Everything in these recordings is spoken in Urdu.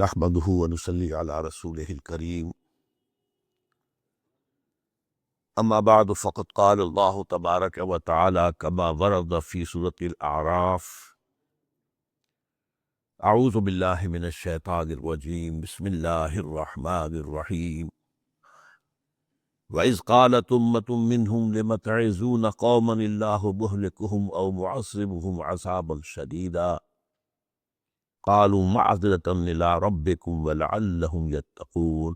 نحمده ونصلي على رسوله الكريم أما بعد فقد قال الله تبارك وتعالى كما ورد في سورة الأعراف أعوذ بالله من الشيطان الرجيم بسم الله الرحمن الرحيم وإذ قالت أمة منهم لم تعظون قوما الله مهلكهم أو معذبهم عذابا شديدا قالوا معذرة إلى ربكم ولعلهم يتقون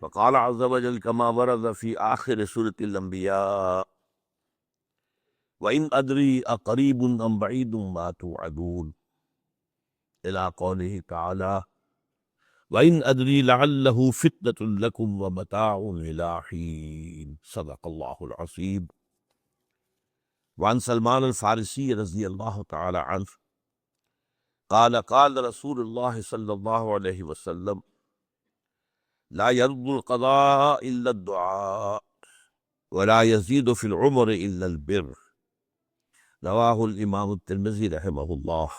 فقال عز وجل كما ورد في آخر سورة الأنبياء وإن أدري أقريب أم بعيد ما توعدون إلى قوله تعالى وإن أدري لعله فتنة لكم ومتاع إلى حين صدق الله العظيم. وعن سلمان الفارسی رضی اللہ تعالی عنہ قال قال رسول اللہ صلی اللہ علیہ وسلم لا يرد القضاء إلا الدعاء ولا يزيد في العمر إلا البر رواہ الامام الترمذی رحمہ اللہ.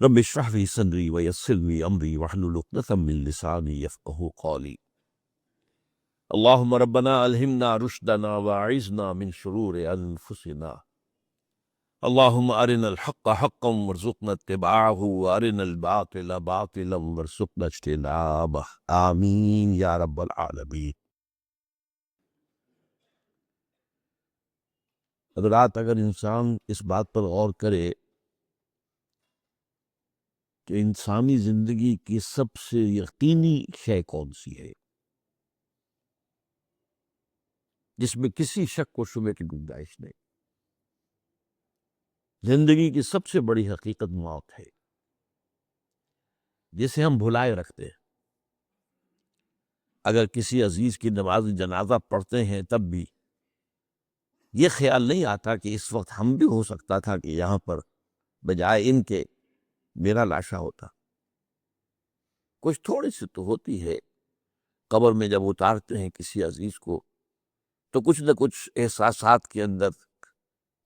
رب اشرح لي صدری ويسر لي امری واحلل عقدۃ من لسانی یفقہوا قولی. اللهم ربنا الہمنا رشدنا واعذنا من شرور انفسنا. اللهم ارنا الحق حقا وارزقنا اتباعه وارنا الباطل باطلا وارزقنا اجتنابه آمین یا رب العالمین. حضرات، اگر انسان اس بات پر غور کرے کہ انسانی زندگی کی سب سے یقینی شے کون سی ہے جس میں کسی شک و شبہ کی گنجائش نہیں، زندگی کی سب سے بڑی حقیقت موت ہے، جسے ہم بھلائے رکھتے ہیں. اگر کسی عزیز کی نماز جنازہ پڑھتے ہیں تب بھی یہ خیال نہیں آتا کہ اس وقت ہم بھی ہو سکتا تھا کہ یہاں پر بجائے ان کے میرا لاشا ہوتا. کچھ تھوڑی سی تو ہوتی ہے، قبر میں جب اتارتے ہیں کسی عزیز کو تو کچھ نہ کچھ احساسات کے اندر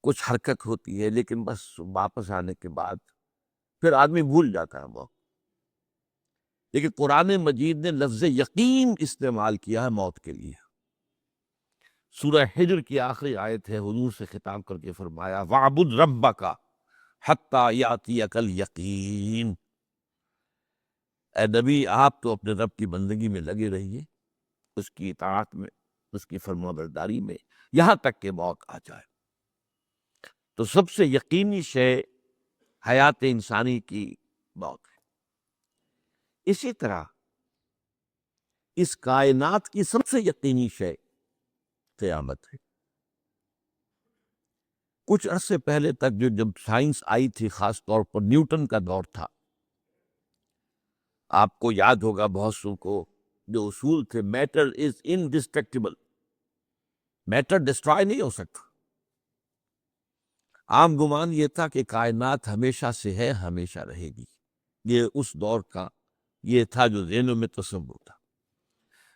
کچھ حرکت ہوتی ہے، لیکن بس واپس آنے کے بعد پھر آدمی بھول جاتا ہے موت. لیکن قرآن مجید نے لفظ یقین استعمال کیا ہے موت کے لیے. سورہ حجر کی آخری آیت ہے، حضور سے خطاب کر کے فرمایا وَاعْبُدْ رَبَّكَ حَتَّى يَأْتِيَكَ الْيَقِينُ. اے نبی، آپ تو اپنے رب کی بندگی میں لگے رہیے، اس کی اطاعت میں، اس کی فرمانبرداری میں، یہاں تک کہ موت آ جائے. تو سب سے یقینی شے حیات انسانی کی موت ہے. اسی طرح اس کائنات کی سب سے یقینی شے قیامت ہے. کچھ عرصے پہلے تک جب سائنس آئی تھی، خاص طور پر نیوٹن کا دور تھا، آپ کو یاد ہوگا بہت سو کو جو اصول تھے، میٹر از انڈسٹرکٹیبل، میٹر ڈسٹرائے نہیں ہو سکتا. عام گمان یہ تھا کہ کائنات ہمیشہ سے ہے، ہمیشہ رہے گی. یہ اس دور کا یہ تھا جو ذہنوں میں تصور تھا،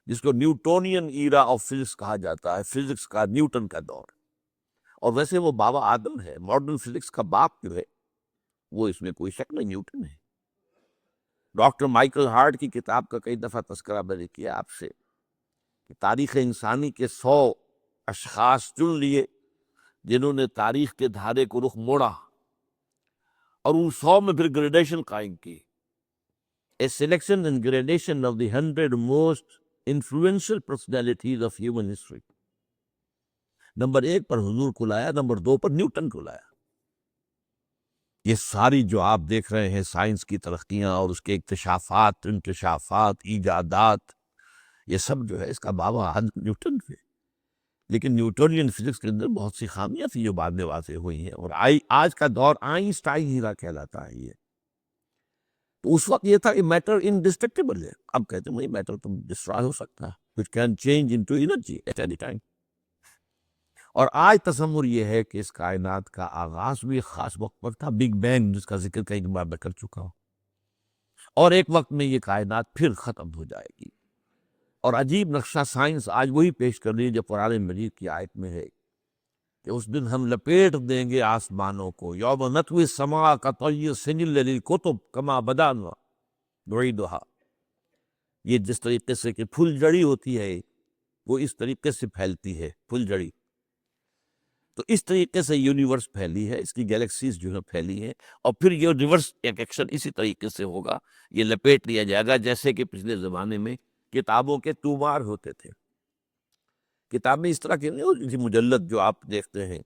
جس کو نیوٹونین ایرا آف فزکس کہا جاتا ہے، فزکس کا نیوٹن کا دور. اور ویسے وہ بابا آدم ہے، ماڈرن فزکس کا باپ جو ہے وہ اس میں کوئی شک نہیں، نیوٹن ہے. ڈاکٹر مائیکل ہارٹ کی کتاب کا کئی دفعہ تذکرہ میں نے کیا آپ سے کہ تاریخ انسانی کے 100 اشخاص چن لیے جنہوں نے تاریخ کے دھارے کو رخ موڑا، اور ان 100 میں پھر گریڈیشن قائم کی. A selection and gradation of the 100 most influential personalities of human history. Number 1 پر حضور کو لایا، نمبر 2 پر نیوٹن کو لایا. یہ ساری جو آپ دیکھ رہے ہیں سائنس کی ترقیاں اور اس کے اکتشافات، انکشافات، ایجادات، یہ سب جو ہے اس کا بابا آدم نیوٹن ہے. لیکن نیوٹونین فزکس کے اندر بہت سی خامیاں تھیں جو بعد میں واضح ہوئی ہیں، اور آج کا دور آئنسٹائن ہیرا کہلاتا ہے. یہ تو اس وقت یہ تھا کہ میٹر انڈسٹرکٹیبل ہے. اب کہتے ہیں میٹر تو ڈسٹرائے ہو سکتا ہے، which can change into energy at any time. اور آج تصور یہ ہے کہ اس کائنات کا آغاز بھی خاص وقت پر تھا، بگ بینگ، جس کا ذکر کئی بار میں کر چکا ہوں، اور ایک وقت میں یہ کائنات پھر ختم ہو جائے گی. اور عجیب نقشہ سائنس آج وہی پیش کر رہی ہے جو قرآن مجید کی آیت میں ہے کہ اس دن ہم لپیٹ دیں گے آسمانوں کو، یوم نطوی السماء کطی سجل للکتب کما بدانا نعیدہا، یہ جس طریقے سے کہ پھل جڑی ہوتی ہے وہ اس طریقے سے پھیلتی ہے، پھل جڑی، تو اس طریقے سے یونیورس پھیلی ہے، اس کی گیلیکسیز جو ہے پھیلی ہے، اور پھر یہ ریورس ایک ایکشن اسی طریقے سے ہوگا، یہ لپیٹ لیا جائے گا جیسے کہ پچھلے زمانے میں کتابوں کے تومار ہوتے تھے۔ کتابیں اس طرح کی نہیں ہوتی تھی مجلد جو آپ دیکھتے ہیں،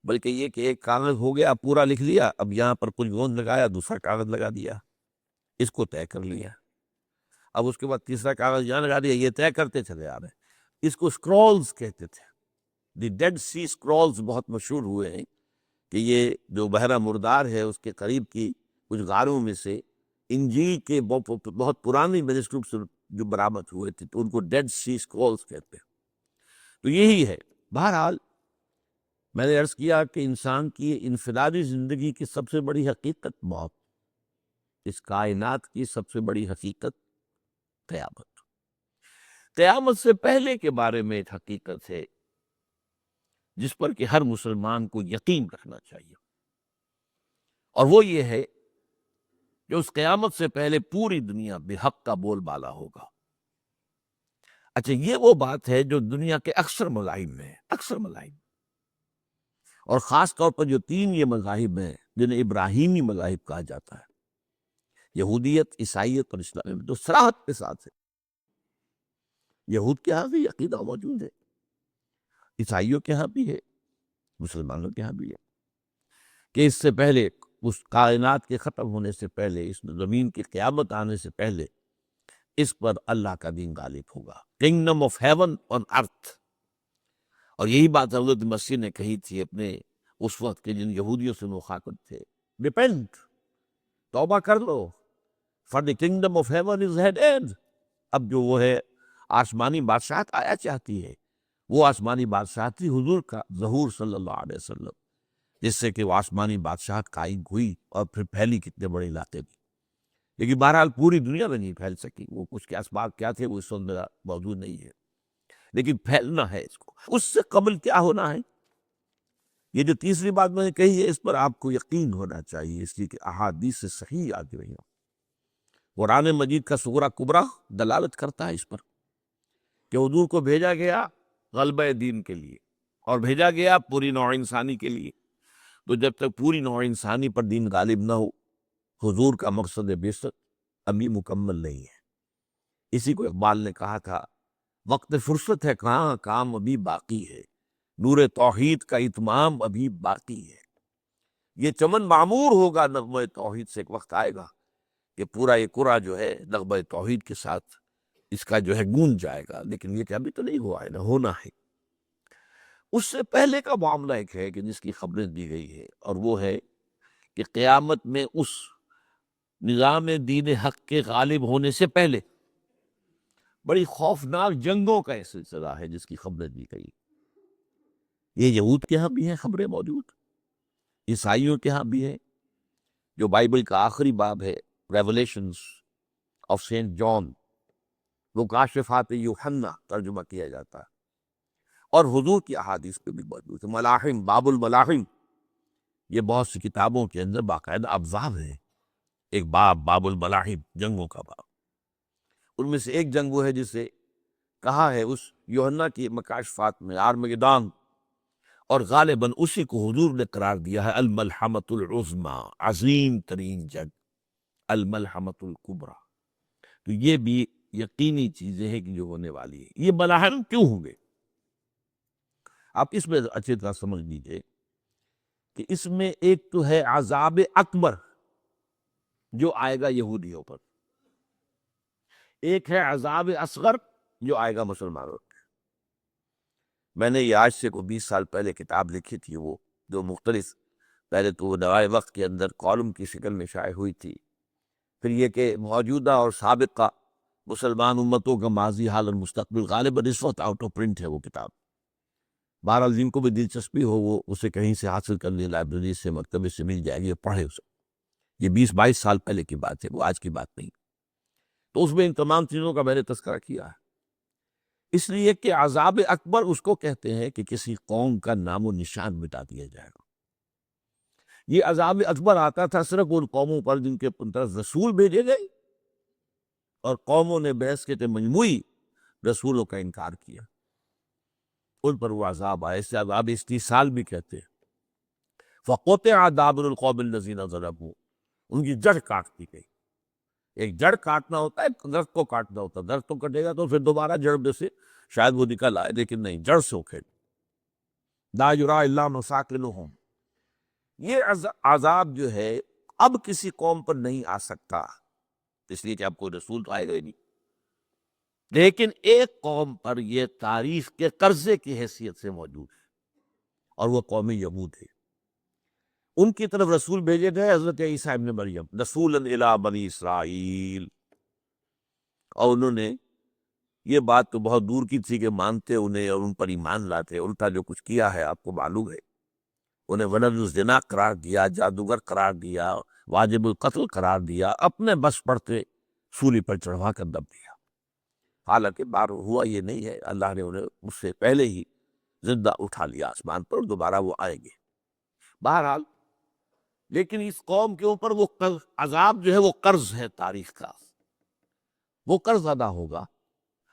بلکہ یہ کہ ایک کاغذ ہو گیا پورا لکھ لیا، اب یہاں پر کچھ گوند لگایا، دوسرا کاغذ لگا دیا، اس کو طے کر لیا، اب اس کے بعد تیسرا کاغذ یہاں لگا دیا، یہ طے کرتے چلے آ رہے ہیں۔ اس کو اسکرولز کہتے تھے، دی ڈیڈ سی اسکرولز بہت مشہور ہوئے ہیں کہ یہ جو بحیرہ مردار ہے اس کے قریب کی کچھ غاروں میں سے انجیل کے بہت پرانی مینuscripts جو برآمد ہوئے تھے تو ان کو ڈیڈ سی اسکرولز کہتے ہیں۔ تو یہی ہے، بہرحال میں نے عرض کیا کہ انسان کی انفرادی زندگی کی سب سے بڑی حقیقت موت، اس کائنات کی سب سے بڑی حقیقت قیامت۔ قیامت سے پہلے کے بارے میں ایک حقیقت ہے جس پر کہ ہر مسلمان کو یقین رکھنا چاہیے، اور وہ یہ ہے کہ اس قیامت سے پہلے پوری دنیا بے حق کا بول بالا ہوگا۔ اچھا، یہ وہ بات ہے جو دنیا کے اکثر مذاہب میں ہے، اکثر مذاہب، اور خاص طور پر جو تین یہ مذاہب ہیں جنہیں ابراہیمی مذاہب کہا جاتا ہے، یہودیت، عیسائیت اور اسلام، جو صراحت کے ساتھ ہے۔ یہود کے ہاں بھی عقیدہ موجود ہے، عیسائیوں کے ہاں بھی ہے، مسلمانوں کے ہاں بھی ہے، کہ اس سے پہلے، اس کائنات کے ختم ہونے سے پہلے، اس زمین کی قیامت آنے سے پہلے، اس پر اللہ کا دین غالب ہوگا، کنگڈم آف ہیون آن ارتھ۔ اور یہی بات حضرت مسیح نے کہی تھی اپنے اس وقت کے جن یہودیوں سے مخاطب تھے، ریپینٹ، توبہ کر لو، for the kingdom of heaven is at hand. اب جو وہ ہے آسمانی بادشاہت آیا چاہتی ہے، وہ آسمانی بادشاہت تھی حضور کا ظہور صلی اللہ علیہ وسلم، جس سے کہ وہ آسمانی بادشاہت قائم ہوئی اور پھر پھیلی کتنے بڑے علاقے میں، لیکن بہرحال پوری دنیا میں نہیں پھیل سکی، وہ کچھ کے اسباب کیا تھے وہ اس وقت میرا موضوع نہیں ہے، لیکن پھیلنا ہے اس کو۔ اس سے قبل کیا ہونا ہے، یہ جو تیسری بات میں نے کہی ہے اس پر آپ کو یقین ہونا چاہیے، اس لیے کہ احادیث سے صحیح آتی رہی ہیں۔ قرآن مجید کا سورہ کبریٰ دلالت کرتا ہے اس پر کہ حضور کو بھیجا گیا غلبہ دین کے لیے، اور بھیجا گیا پوری نوع انسانی کے لیے، تو جب تک پوری نوع انسانی پر دین غالب نہ ہو، حضور کا مقصد بعثت ابھی مکمل نہیں ہے۔ اسی کو اقبال نے کہا تھا، وقت فرصت ہے کہاں، کام ابھی باقی ہے، نور توحید کا اتمام ابھی باقی ہے۔ یہ چمن معمور ہوگا نغمہ توحید سے، ایک وقت آئے گا کہ پورا یہ قرآن جو ہے نغمہ توحید کے ساتھ اس کا جو ہے گونج جائے گا، لیکن یہ کہ ابھی تو نہیں ہوا ہے، نہ ہونا ہے۔ اس سے پہلے کا معاملہ ایک ہے کہ جس کی خبریں دی گئی ہے، اور وہ ہے کہ قیامت میں اس نظام دین حق کے غالب ہونے سے پہلے بڑی خوفناک جنگوں کا ایک سلسلہ ہے جس کی خبریں دی گئی۔ یہ یہود کے ہاں بھی ہیں خبریں موجود، عیسائیوں کے ہاں بھی ہے، جو بائبل کا آخری باب ہے، ریولیشنز آف سینٹ جان، وہ کاشفات یوحنا ترجمہ کیا جاتا ہے، اور حضور کی احادیث پہ بھی موجود ہے۔ ملاحم، باب الملاحم، یہ بہت سی کتابوں کے اندر باقاعدہ ابواب ہیں، ایک باب، باب الملاحم، جنگوں کا باب۔ ان میں سے ایک جنگ وہ ہے جسے کہا ہے اس یوحنا کی مکاشفات میں آرمگدان، اور غالباً اسی کو حضور نے قرار دیا ہے الملحمۃ العظمیٰ، عظیم ترین جنگ، الملحمۃ الکبریٰ۔ تو یہ بھی یقینی چیزیں ہیں کہ جو ہونے والی ہے۔ یہ ملاحم کیوں ہوں گے، آپ اس میں اچھی طرح سمجھ لیجئے کہ اس میں ایک تو ہے عذاب اکبر جو آئے گا یہودیوں پر، ایک ہے عذاب اصغر جو آئے گا مسلمانوں پر۔ میں نے یہ آج سے کوئی 20 سال پہلے کتاب لکھی تھی، وہ جو مختلف، پہلے تو وہ نوائے وقت کے اندر کالم کی شکل میں شائع ہوئی تھی، پھر یہ کہ موجودہ اور سابقہ مسلمان امتوں کا ماضی، حال اور مستقبل، غالباً اس وقت آؤٹ آف پرنٹ ہے وہ کتاب۔ بہرحال جن کو بھی دلچسپی ہو وہ اسے کہیں سے حاصل کر لیں، لائبریری سے، مکتبے سے مل جائے گی، پڑھے اسے۔ یہ 20-22 سال پہلے کی بات ہے، وہ آج کی بات نہیں۔ تو اس میں ان تمام چیزوں کا میں نے تذکرہ کیا ہے اس لیے کہ عذاب اکبر اس کو کہتے ہیں کہ کسی قوم کا نام و نشان مٹا دیا جائے گا۔ یہ عذاب اکبر آتا تھا صرف ان قوموں پر جن کے طرف رسول بھیجے گئے اور قوموں نے بحث کے مجموعی رسولوں کا انکار کیا، ان پر وہ عذاب آئے، اس سے عذاب استیصال بھی کہتے ہیں۔ فَقُطِعَ دَابِرُ الْقَوْمِ الَّذِينَ ظَلَمُوا، ان کی جڑ کاٹ دی گئی۔ ایک جڑ کاٹنا ہوتا ہے، درخت کو کاٹنا ہوتا ہے، درخت تو کٹے گا تو پھر دوبارہ جڑ میں سے شاید وہ نکل آئے، لیکن نہیں، جڑ سے اکھیڑ۔ لَا يُرَىٰ إِلَّا مَسَاكِنُهُمْ، یہ عذاب جو ہے اب کسی قوم پر نہیں آ سکتا، اس لیے کہ اب کوئی رسول تو آئے گا ہی نہیں، لیکن ایک قوم پر یہ تاریخ کے قرضے کی حیثیت سے موجود ہے، اور وہ قوم یہود ہے۔ ان کی طرف رسول بھیجے گئے حضرت عیسیٰ ابن مریم، رسولا الی بنی اسرائیل، اور انہوں نے یہ بات تو بہت دور کی تھی کہ مانتے انہیں اور ان پر ایمان لاتے، الٹا جو کچھ کیا ہے آپ کو معلوم ہے، انہیں ولد الزنا قرار دیا، جادوگر قرار دیا، واجب القتل قرار دیا، اپنے بس پڑتے سولی پر چڑھوا کر دب دیا۔ حالانکہ بار ہوا یہ نہیں ہے، اللہ نے انہیں اس سے پہلے ہی زندہ اٹھا لیا آسمان پر، دوبارہ وہ آئیں گے۔ بہرحال لیکن اس قوم کے اوپر وہ عذاب جو ہے وہ قرض ہے تاریخ کا، وہ قرض ادا ہوگا۔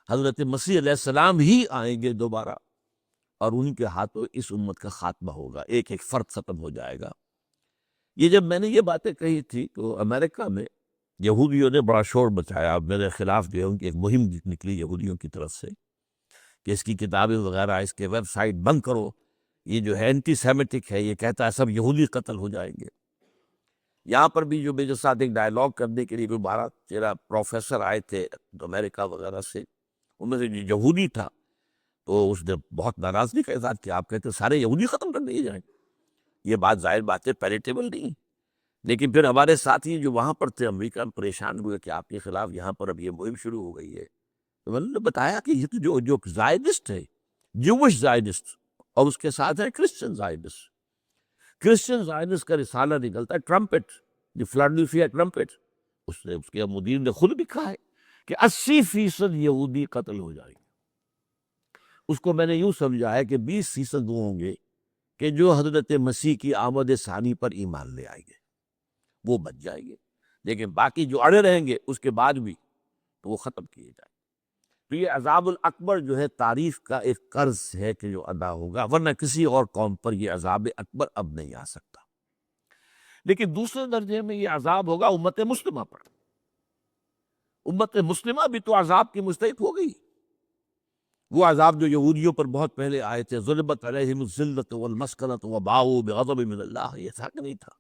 حضرت مسیح علیہ السلام ہی آئیں گے دوبارہ، اور ان کے ہاتھوں اس امت کا خاتمہ ہوگا، ایک ایک فرد ختم ہو جائے گا۔ یہ جب میں نے یہ باتیں کہی تھی تو امریکہ میں یہودیوں نے بڑا شور مچایا، میرے خلاف جو ہے ان کی ایک مہم نکلی یہودیوں کی طرف سے کہ اس کی کتابیں وغیرہ، اس کے ویب سائٹ بند کرو، یہ جو ہے اینٹی سیمیٹک ہے، یہ کہتا ہے سب یہودی قتل ہو جائیں گے۔ یہاں پر بھی جو میرے ساتھ ایک ڈائلاگ کرنے کے لیے کوئی 12-13 پروفیسر آئے تھے امریکہ وغیرہ سے، ان میں سے جو یہودی تھا تو اس نے بہت ناراضگی کا اظہار کیا، آپ کہتے سارے یہودی ختم کر دیے جائیں، یہ بات ظاہر بات ہے پیلیٹیبل نہیں۔ لیکن پھر ہمارے ساتھی جو وہاں پر تھے امریکہ پریشان ہوئے کہ آپ کے خلاف یہاں پر اب یہ مہم شروع ہو گئی ہے، تو میں نے بتایا کہ یہ تو جو زائڈسٹ ہے، جوش زائڈسٹ، اور اس کے ساتھ ہے کرسچن زائڈسٹ۔ کرسچن زائنس کا رسالہ نکلتا ہے ٹرمپٹ، دی فلاڈلفیا ٹرمپٹ، اس کے مدیر نے خود لکھا ہے کہ 80% یہودی قتل ہو جائیں گے۔ اس کو میں نے یوں سمجھا ہے کہ 20% وہ ہوں گے کہ جو حضرت مسیح کی آمد ثانی پر ایمان لے آئیں گے، وہ بچ جائیں گے، لیکن باقی جو اڑے رہیں گے اس کے بعد بھی تو وہ ختم کیے جائیں گے۔ تو یہ عذاب الاکبر جو ہے تاریخ کا ایک قرض ہے کہ جو ادا ہوگا، ورنہ کسی اور قوم پر یہ عذاب اکبر اب نہیں آ سکتا۔ لیکن دوسرے درجے میں یہ عذاب ہوگا امت مسلمہ پر۔ امت مسلمہ بھی تو عذاب کی مستحق ہو گئی۔ وہ عذاب جو یہودیوں پر بہت پہلے آئے تھے، ضربت علیہم الذلۃ والمسکنۃ وباؤوا بغضب من اللہ، یہ تھا کہ نہیں تھا؟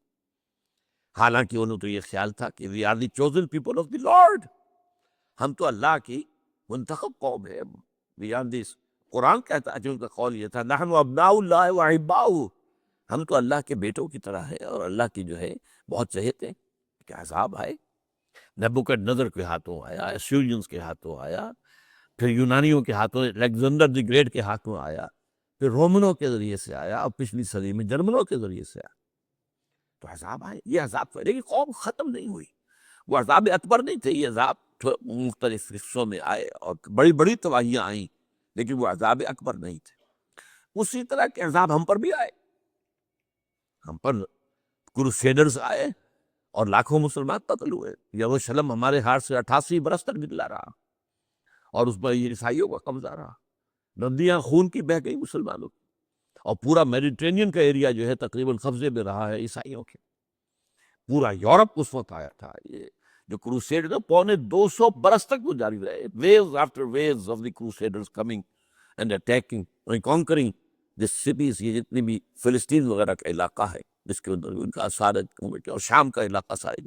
حالانکہ انہوں تو یہ خیال تھا کہ we are the chosen people of the lord, ہم تو اللہ کی منتخب قوم ہے، وی آر دس، قرآن کہتا ہے، جو ان کا قول یہ تھا نحن ابناء اللہ واحباؤہ، ہم تو اللہ کے بیٹوں کی طرح ہے اور اللہ کی جو ہے بہت چہیتے ہیں۔ کہ عذاب آئے، نبوکدنضر کے ہاتھوں آیا، اسیرینز کے ہاتھوں آیا، پھر یونانیوں کے ہاتھوں، الیگزینڈر دی گریٹ کے ہاتھوں آیا، پھر رومنوں کے ذریعے سے آیا، اور پچھلی صدی میں جرمنوں کے ذریعے سے آیا۔ تو عذاب آئے، یہ عذاب لیکن قوم ختم نہیں ہوئی، وہ عذاب اکبر نہیں تھے، یہ عذاب مختلف حصوں میں آئے اور بڑی بڑی تباہیاں آئیں، لیکن وہ عذاب اکبر نہیں تھے۔ اسی طرح کے عذاب ہم پر بھی آئے، ہم پر کروسیڈرز آئے اور لاکھوں مسلمان قتل ہوئے۔ یروشلم ہمارے ہاتھ سے 88 برس تک نکلا رہا، اور اس پر یہ عیسائیوں کا قبضہ رہا، ندیاں خون کی بہہ گئی مسلمانوں کی، اور پورا میڈیٹرینین کا ایریا جو ہے تقریباً قبضے میں رہا ہے عیسائیوں کے۔ پورا یورپ اس وقت آیا تھا۔ یہ جو کروسیڈ نا 250 برس تک وہ جاری رہے، waves after waves of the crusaders coming and attacking and conquering the cities, یہ جتنی بھی فلسطین وغیرہ کا علاقہ ہے جس کے اندر ان کا سارا، اور شام کا علاقہ سارے۔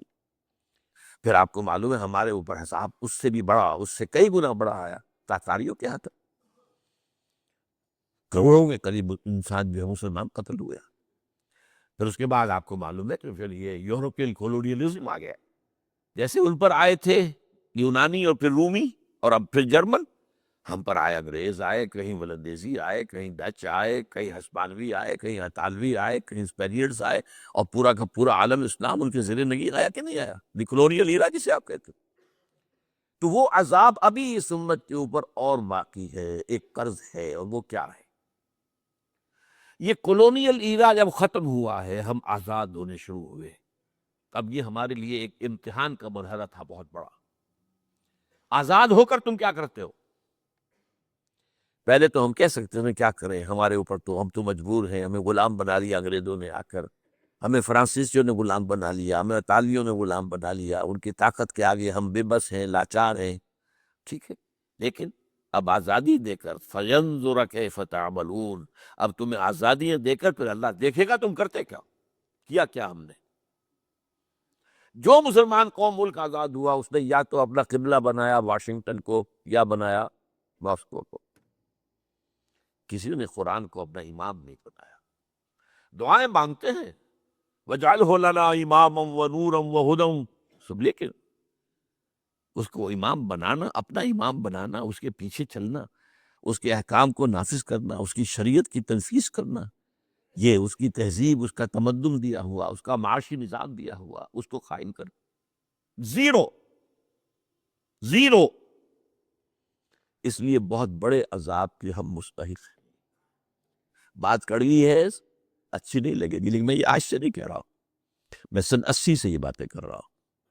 پھر آپ کو معلوم ہے ہمارے اوپر حساب اس سے بھی بڑا، اس سے کئی گنا بڑا آیا تاتاریوں کے ہاتھ، کروڑوں کے قریب انسان جو ہے مسلمان قتل ہوئے۔ پھر اس کے بعد آپ کو معلوم ہے کہ پھر یہ یورپین کولونیلزم آ گیا، جیسے ان پر آئے تھے یونانی اور پھر رومی اور اب پھر جرمن، ہم پر آئے انگریز آئے، کہیں ولندیزی آئے، کہیں ڈچ آئے، کہیں ہسپانوی آئے، کہیں اطالوی آئے، کہیں اسپینیئرز آئے، اور پورا کا پورا عالم اسلام ان کے زیر نگین آیا کہ نہیں آیا؟ دی کولونیل ایرا جسے آپ کہتے ہیں۔ تو وہ عذاب ابھی اس امت کے اوپر اور باقی ہے، ایک قرض ہے، اور وہ کیا ہے؟ یہ کولونیل ایرا جب ختم ہوا ہے، ہم آزاد ہونے شروع ہوئے، اب یہ ہمارے لیے ایک امتحان کا مرحلہ تھا بہت بڑا۔ آزاد ہو کر تم کیا کرتے ہو؟ پہلے تو ہم کہہ سکتے ہیں کیا کریں، ہمارے اوپر تو ہم تو مجبور ہیں، ہمیں غلام بنا لیا انگریزوں نے آ کر، ہمیں فرانسیسیوں نے غلام بنا لیا، ہمیں اطالیوں نے غلام بنا لیا، ان کی طاقت کے آگے ہم بے بس ہیں، لاچار ہیں، ٹھیک ہے۔ لیکن اب آزادی دے کر فَيَنْظُرَ كَيْفَ تَعْمَلُونَ، اب تمہیں آزادیاں دے کر پھر اللہ دیکھے گا تم کرتے کیا ہم نے۔ جو مسلمان قوم ملک آزاد ہوا، اس نے یا تو اپنا قبلہ بنایا واشنگٹن کو، یا بنایا ماسکو کو، کسی نے قرآن کو اپنا امام نہیں بنایا۔ دعائیں مانگتے ہیں وَجْعَلْهُ لَنَا إِمَامًا وَنُورًا وَهُدًى، سب، لیکن اس کو امام بنانا، اپنا امام بنانا، اس کے پیچھے چلنا، اس کے احکام کو نافذ کرنا، اس کی شریعت کی تنفیذ کرنا، یہ اس کی تہذیب، اس کا تمدن دیا ہوا، اس کا معاشی نظام دیا ہوا، اس کو قائم کر، زیرو زیرو۔ اس لیے بہت بڑے عذاب کے ہم مستحق ہیں۔ بات کڑوی ہے، اچھی نہیں لگے گی، لیکن میں یہ آج سے نہیں کہہ رہا ہوں، میں سن 80 سے یہ باتیں کر رہا ہوں،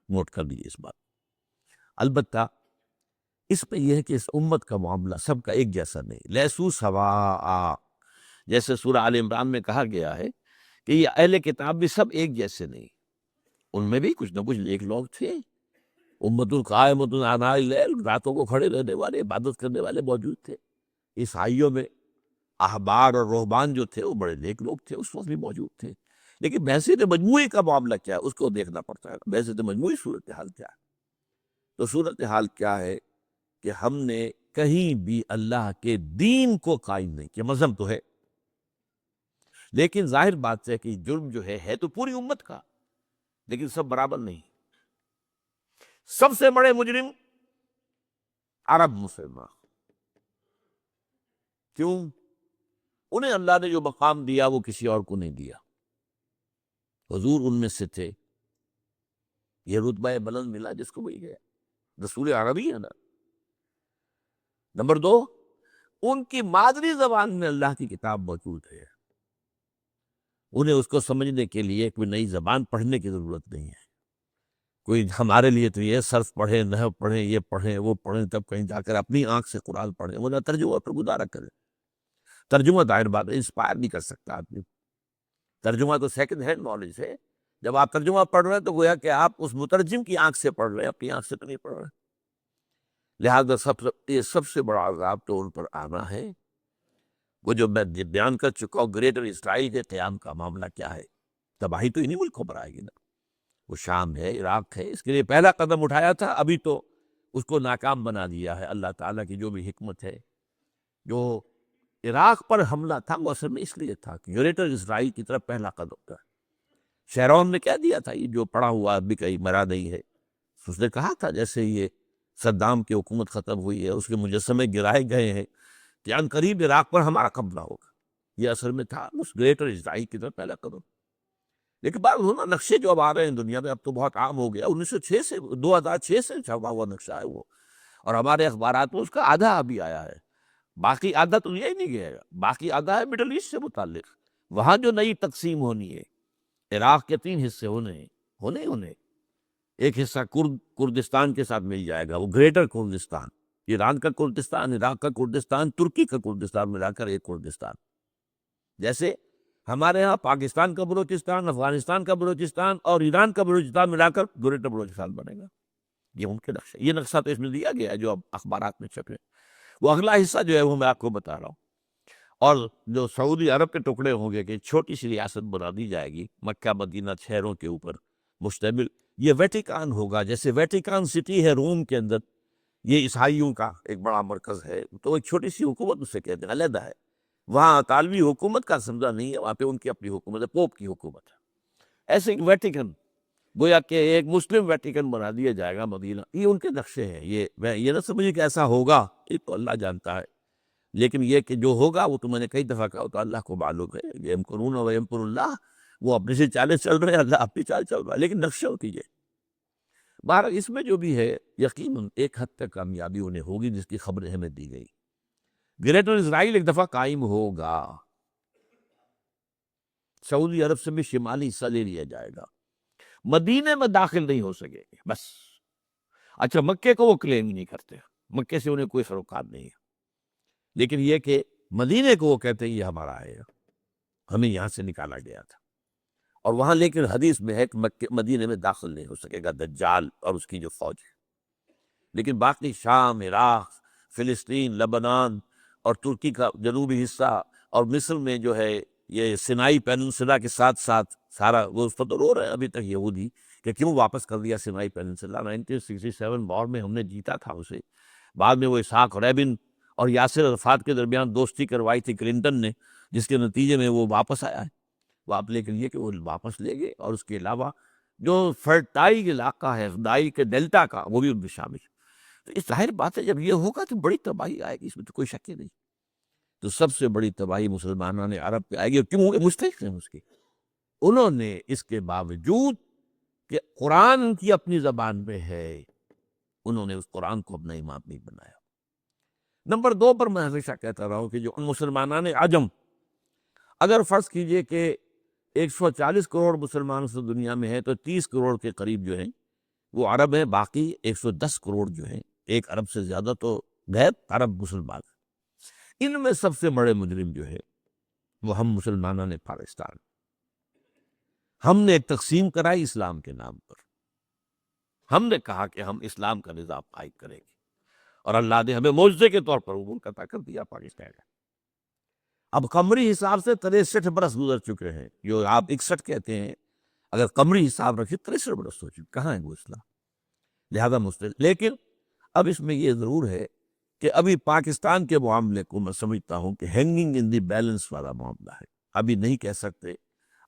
نوٹ کر لیجیے اس بات۔ البتہ اس پہ یہ ہے کہ اس امت کا معاملہ سب کا ایک جیسا نہیں، لیسو سواء، جیسے سورہ آل عمران میں کہا گیا ہے کہ یہ اہل کتاب بھی سب ایک جیسے نہیں، ان میں بھی کچھ نہ کچھ ایک لوگ تھے، امت القائمۃ آناء اللیل، راتوں کو کھڑے رہنے والے، عبادت کرنے والے موجود تھے۔ عیسائیوں میں احبار اور رہبان جو تھے وہ بڑے نیک لوگ تھے، اس وقت بھی موجود تھے، لیکن بحثیت مجموعی کا معاملہ کیا ہے اس کو دیکھنا پڑتا ہے، بحثیت مجموعی صورتحال کیا ہے۔ تو صورتحال کیا ہے کہ ہم نے کہیں بھی اللہ کے دین کو قائم نہیں کیا، مذہب تو ہے، لیکن ظاہر بات ہے کہ جرم جو ہے تو پوری امت کا، لیکن سب برابر نہیں۔ سب سے بڑے مجرم عرب مسلمان، کیوں؟ انہیں اللہ نے جو مقام دیا وہ کسی اور کو نہیں دیا، حضور ان میں سے تھے، یہ رتبہ بلند ملا جس کو وہی گیا، رسول عربی ہے نا۔ نمبر 2، ان کی مادری زبان میں اللہ کی کتاب موجود ہے، انہیں اس کو سمجھنے کے لیے کوئی نئی زبان پڑھنے کی ضرورت نہیں ہے۔ کوئی ہمارے لیے تو یہ صرف پڑھیں، نحو پڑھیں، یہ پڑھیں، وہ پڑھیں، تب کہیں جا کر اپنی آنکھ سے قرآن پڑھیں، وہ نہ ترجمہ پر گزارا کریں۔ ترجمہ ظاہر بات ہے انسپائر نہیں کر سکتا آدمی، ترجمہ تو سیکنڈ ہینڈ نالج ہے، جب آپ ترجمہ پڑھ رہے ہیں تو گویا کہ آپ اس مترجم کی آنکھ سے پڑھ رہے ہیں، اپنی آنکھ سے تو نہیں پڑھ رہے۔ لہذا یہ سب سے بڑا عذاب تو ان پر آنا ہے، وہ جو میں بیان کر چکا ہوں، گریٹر اسرائیل کے قیام کا معاملہ کیا ہے، تباہی تو انہی ملکوں پر آئے گی نا، وہ شام ہے، عراق ہے، اس کے لیے پہلا قدم اٹھایا تھا، ابھی تو اس کو ناکام بنا دیا ہے اللہ تعالیٰ کی جو بھی حکمت ہے۔ جو عراق پر حملہ تھا وہ اصل میں اس لیے تھا کہ گریٹر اسرائیل کی طرف پہلا قدم تھا۔ شیرون نے کہہ دیا تھا، یہ جو پڑا ہوا ابھی کہیں مرا نہیں ہے، اس نے کہا تھا جیسے یہ صدام کی حکومت ختم ہوئی ہے، اس کے مجسمے گرائے گئے ہیں، کہ ان قریب عراق پر ہمارا قبضہ ہوگا، یہ اصل میں تھا اس گریٹر اسرائیل کی طرف پہلا قدم۔ لیکن بعض ہونا نقشے جو اب آ رہے ہیں دنیا میں، اب تو بہت عام ہو گیا، 1906 سے 2006 سے چھپا ہوا نقشہ ہے وہ، اور ہمارے اخبارات میں اس کا آدھا ابھی آیا ہے، باقی آدھا تو یہی نہیں گیا گا، باقی آدھا ہے مڈل ایسٹ سے متعلق، وہاں جو نئی تقسیم ہونی ہے، عراق کے 3 حصے ہونے، ایک حصہ کردستان کے ساتھ مل جائے گا، وہ گریٹر کردستان، ایران کا کردستان، عراق کا کردستان، ترکی کا کردستان ملا کر ایک کردستان، جیسے ہمارے ہاں پاکستان کا بلوچستان، افغانستان کا بلوچستان اور ایران کا بلوچستان ملا کر گریٹر بلوچستان بنے گا، یہ ان کے نقشہ، یہ نقشہ تو اس میں دیا گیا ہے جو اب اخبارات میں چھپے، وہ اگلا حصہ جو ہے وہ میں آپ کو بتا رہا ہوں۔ اور جو سعودی عرب کے ٹکڑے ہوں گے کہ چھوٹی سی ریاست بنا دی جائے گی، مکہ مدینہ شہروں کے اوپر مشتمل، یہ ویٹیکان ہوگا، جیسے ویٹیکان سٹی ہے روم کے اندر، یہ عیسائیوں کا ایک بڑا مرکز ہے، تو ایک چھوٹی سی حکومت اسے کہتے ہیں، علیحدہ ہے، وہاں اطالوی حکومت کا سمجھا نہیں ہے، وہاں پہ ان کی اپنی حکومت ہے، پوپ کی حکومت ہے، ایسے ایک ویٹیکن، گویا کہ ایک مسلم ویٹیکن بنا دیا جائے گا مدینہ، یہ ان کے نقشے ہیں، یہ نہ سمجھے کہ ایسا ہوگا، یہ تو اللہ جانتا ہے، لیکن یہ کہ جو ہوگا وہ تو میں نے کئی دفعہ کہا تو اللہ کو معلوم ہے، یمکرون و یمکر اللہ، وہ اپنے سے چالیں چل رہے ہیں، اللہ اپنی چال چل رہا ہے، لیکن نقشہ کیجیے، بہرحال اس میں جو بھی ہے یقیناً ایک حد تک کامیابی انہیں ہوگی جس کی خبریں ہمیں دی گئی. گریٹر اسرائیل ایک دفعہ قائم ہوگا، سعودی عرب سے بھی شمالی حصہ لے لیا جائے گا، مدینے میں داخل نہیں ہو سکے گے بس. اچھا مکے کو وہ کلیم ہی نہیں کرتے، مکے سے انہیں کوئی سروکار نہیں ہے، لیکن یہ کہ مدینے کو وہ کہتے ہیں یہ ہمارا ہے، ہمیں یہاں سے نکالا گیا تھا. اور وہاں لیکن حدیث میں ہے کہ مدینے میں داخل نہیں ہو سکے گا دجال اور اس کی جو فوج ہے. لیکن باقی شام، عراق، فلسطین، لبنان اور ترکی کا جنوبی حصہ اور مصر میں جو ہے یہ سینائی پیننسلا کے ساتھ ساتھ سارا وہ اس پر تو رو رہے ہیں ابھی تک یہودی کہ کیوں واپس کر دیا سینائی پیننسلا. 1967 وار میں ہم نے جیتا تھا اسے. بعد میں وہ اسحاق ریبن اور یاسر عرفات کے درمیان دوستی کروائی تھی کلنٹن نے، جس کے نتیجے میں وہ واپس آیا ہے. واپس لے کے لیے کہ وہ واپس لے گئے، اور اس کے علاوہ جو فرٹائل علاقہ ہے دائی کے ڈیلٹا کا وہ بھی ان میں شامل ہے. تو اس ظاہر بات ہے جب یہ ہوگا تو بڑی تباہی آئے گی، اس میں تو کوئی شک ہی نہیں. تو سب سے بڑی تباہی مسلمانوں نے عرب پہ آئے گی، اور کیوں کہ مستحق ہیں اس کے. انہوں نے اس کے باوجود کہ قرآن ان کی اپنی زبان میں ہے، انہوں نے اس قرآن کو اپنا امام نہیں بنایا. نمبر 2 پر میں ہمیشہ کہتا رہا ہوں کہ جو ان مسلمانوں نے عجم، اگر فرض کیجئے کہ 140 کروڑ مسلمان سے دنیا میں ہیں تو 30 کروڑ کے قریب جو ہیں وہ عرب ہیں، باقی 110 کروڑ جو ہیں، ایک ارب سے زیادہ تو غیر عرب مسلمان. ان میں سب سے بڑے مجرم جو ہے وہ ہم مسلمانوں نے پاکستان، ہم نے ایک تقسیم کرائی اسلام کے نام پر. ہم نے کہا کہ ہم اسلام کا نظام قائم کریں گے، اور اللہ نے ہمیں معجزے کے طور پر عبور عطا کر دیا پاکستان کا. اب قمری حساب سے 63 برس گزر چکے ہیں، جو آپ 61 کہتے ہیں، اگر قمری حساب رکھیں 63 برس ہو چکے. کہاں ہے وہ اسلام؟ لہذا مسلم. لیکن اب اس میں یہ ضرور ہے کہ ابھی پاکستان کے معاملے کو میں سمجھتا ہوں کہ ہینگنگ ان دی بیلنس والا معاملہ ہے. ابھی نہیں کہہ سکتے.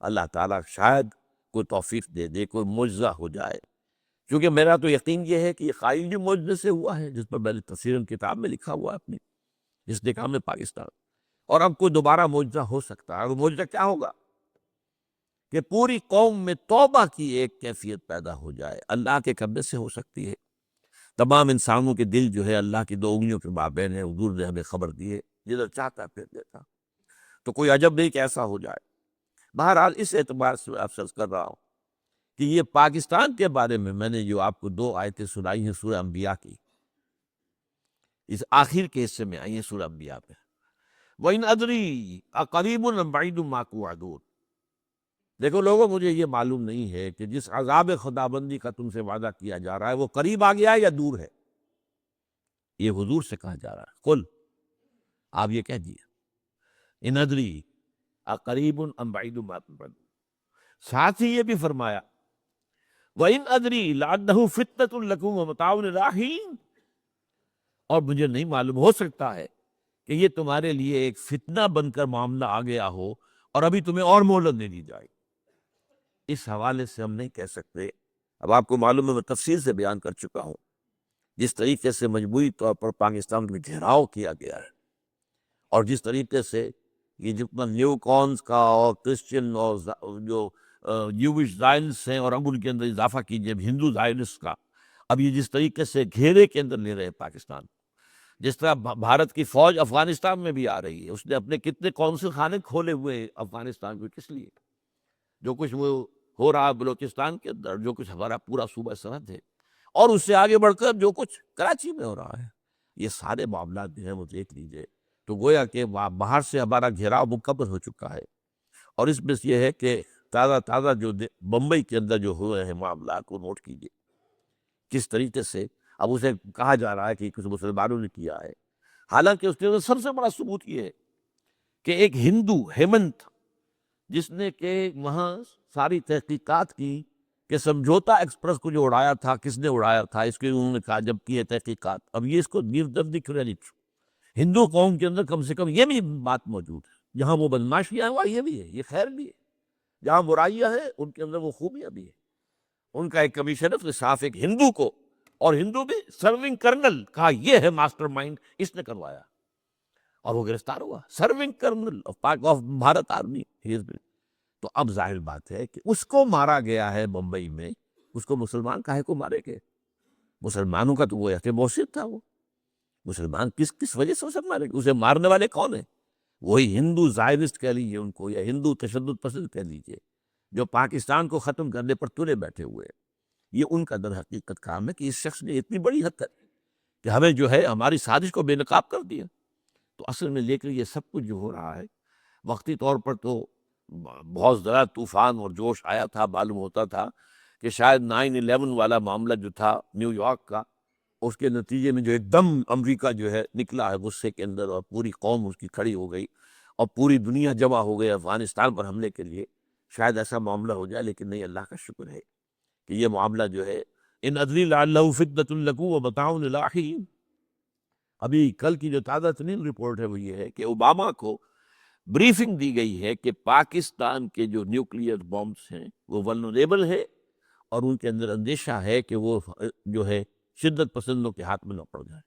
اللہ تعالیٰ شاید کوئی توفیق دے دے، کوئی معجزہ ہو جائے، کیونکہ میرا تو یقین یہ ہے کہ یہ قائم بھی معجزے سے ہوا ہے، جس پر میں نے تفسیر کتاب میں لکھا ہوا ہے اپنی استحکام پاکستان. اور اب کوئی دوبارہ معجزہ ہو سکتا ہے. اور معجزہ کیا ہوگا؟ کہ پوری قوم میں توبہ کی ایک کیفیت پیدا ہو جائے. اللہ کے قبضے سے ہو سکتی ہے. تمام انسانوں کے دل جو ہے اللہ کی 2 انگلیوں کے مابین ہے. حضور نے ہمیں خبر دی ہے، جدھر چاہتا پھر دیتا. تو کوئی عجب نہیں کہ ایسا ہو جائے. بہرحال اس اعتبار سے آپ سے عرض کر رہا ہوں کہ یہ پاکستان کے بارے میں نے جو آپ کو 2 آیتیں سنائی ہیں سورہ انبیاء کی، اس آخر کے حصے میں آئی ہیں سورہ انبیاء میں. وَإِنْ أَدْرِي أَقَرِيبٌ أَمْ بَعِيدٌ مَا تُوعَدُونَ. دیکھو لوگوں، مجھے یہ معلوم نہیں ہے کہ جس عذاب خدابندی کا تم سے وعدہ کیا جا رہا ہے وہ قریب آ گیا ہے یا دور ہے. یہ حضور سے کہا جا رہا ہے. قل، آپ یہ کہہ دیے ان ادری اقریب ام بعید ما توعدون. ساتھ ہی یہ بھی فرمایا وَإِنْ أَدْرِي لَعَلَّهُ فِتْنَةٌ لَكُمْ وَمَتَاعٌ إِلَىٰ حِينٍ. اور مجھے نہیں معلوم، ہو سکتا ہے کہ یہ تمہارے لیے ایک فتنہ بن کر معاملہ آ گیا ہو اور ابھی تمہیں اور مہلت دے دی جائے. اس حوالے سے ہم نہیں کہہ سکتے. اب آپ کو معلوم ہے میں تفصیل سے بیان کر چکا ہوں جس طریقے سے مجموعی طور پر پاکستان میں گھیراؤ کیا گیا ہے، اور جس طریقے سے یہ جتنا نیو کونز کا اور کرسچن اور جو جیوش زائنس ہیں، اور اب ان کے اندر اضافہ کیجئے ہندو زائنس کا، اب یہ جس طریقے سے گھیرے کے اندر لے رہے ہیں پاکستان، جس طرح بھارت کی فوج افغانستان میں بھی آ رہی ہے. اس نے اپنے کتنے قونصل خانے کھولے ہوئے ہیں افغانستان کو، کس لیے؟ جو کچھ وہ ہو رہا ہے بلوچستان کے اندر، جو کچھ ہمارا پورا صوبہ سرحد ہے، اور اس سے آگے بڑھ کر جو کچھ کراچی میں ہو رہا ہے، یہ سارے معاملات جو ہیں وہ دیکھ لیجئے تو گویا کہ باہر سے ہمارا گھیراؤ مکمل ہو چکا ہے. اور اس میں یہ ہے کہ تازہ جو بمبئی کے اندر جو ہوئے ہیں معاملات کو نوٹ کیجئے کس طریقے سے. اب اسے کہا جا رہا ہے کہ کچھ مسلمانوں نے کیا ہے، حالانکہ اس کے اندر سب سے بڑا ثبوت یہ ہے کہ ایک ہندو ہیمنت، جس نے کہ وہاں ساری تحقیقات کی کہ سمجھوتا ایکسپریس کو جو اڑایا تھا کس نے اڑایا تھا، اس کے انہوں نے کہا جب کی ہے تحقیقات. اب یہ اس کو نیردر کریڈٹ ہندو قوم کے اندر کم سے کم یہ بھی بات موجود ہے، جہاں وہ بدماشیاں ہیں وہاں یہ بھی ہے، یہ خیر بھی ہے. جہاں برائیاں ہیں ان کے اندر وہ خوبیاں بھی ہیں. ان کا ایک کمیشنر صاف ایک ہندو کو، اور ہندو بھی سرونگ کرنل، کہا یہ ہے ماسٹر مائنڈ، اس نے کروایا، اور وہ گرفتار ہوا. Serving kernel of Bharat army. تو اب ظاہر بات ہے کہ اس کو مارا گیا ہے بمبئی میں، اس کو مسلمان کاہے کو مارے گئے؟ مسلمانوں کا تو وہ ایسے محسن تھا، وہ مسلمان کس وجہ سے اسے مارے، اسے مارنے والے کون ہیں؟ وہی ہندو زائرسٹ کہہ لیجیے ان کو، یا ہندو تشدد پسند کہہ لیجیے، جو پاکستان کو ختم کرنے پر تلے بیٹھے ہوئے ہیں۔ یہ ان کا در حقیقت کام ہے کہ اس شخص نے اتنی بڑی حد تک کہ ہمیں جو ہے ہماری سازش کو بے نقاب کر دیا۔ تو اصل میں لے کر یہ سب کچھ جو ہو رہا ہے، وقتی طور پر تو بہت زیادہ طوفان اور جوش آیا تھا، معلوم ہوتا تھا کہ شاید 9/11 والا معاملہ جو تھا نیو یارک کا، اس کے نتیجے میں جو ایک دم امریکہ جو ہے نکلا ہے غصے کے اندر، اور پوری قوم اس کی کھڑی ہو گئی اور پوری دنیا جمع ہو گئی افغانستان پر حملے کے لیے، شاید ایسا معاملہ ہو جائے۔ لیکن نہیں، اللہ کا شکر ہے کہ یہ معاملہ جو ہے ان ادری لعلہ فتنۃ لکم ومتاع الی حین۔ ابھی کل کی جو تازہ ترین رپورٹ ہے وہ یہ ہے کہ اوباما کو بریفنگ دی گئی ہے کہ پاکستان کے جو نیوکلیئر بامبس ہیں وہ ولنریبل ہے، اور ان کے اندر اندیشہ ہے کہ وہ جو ہے شدت پسندوں کے ہاتھ میں نہ پڑ جائے۔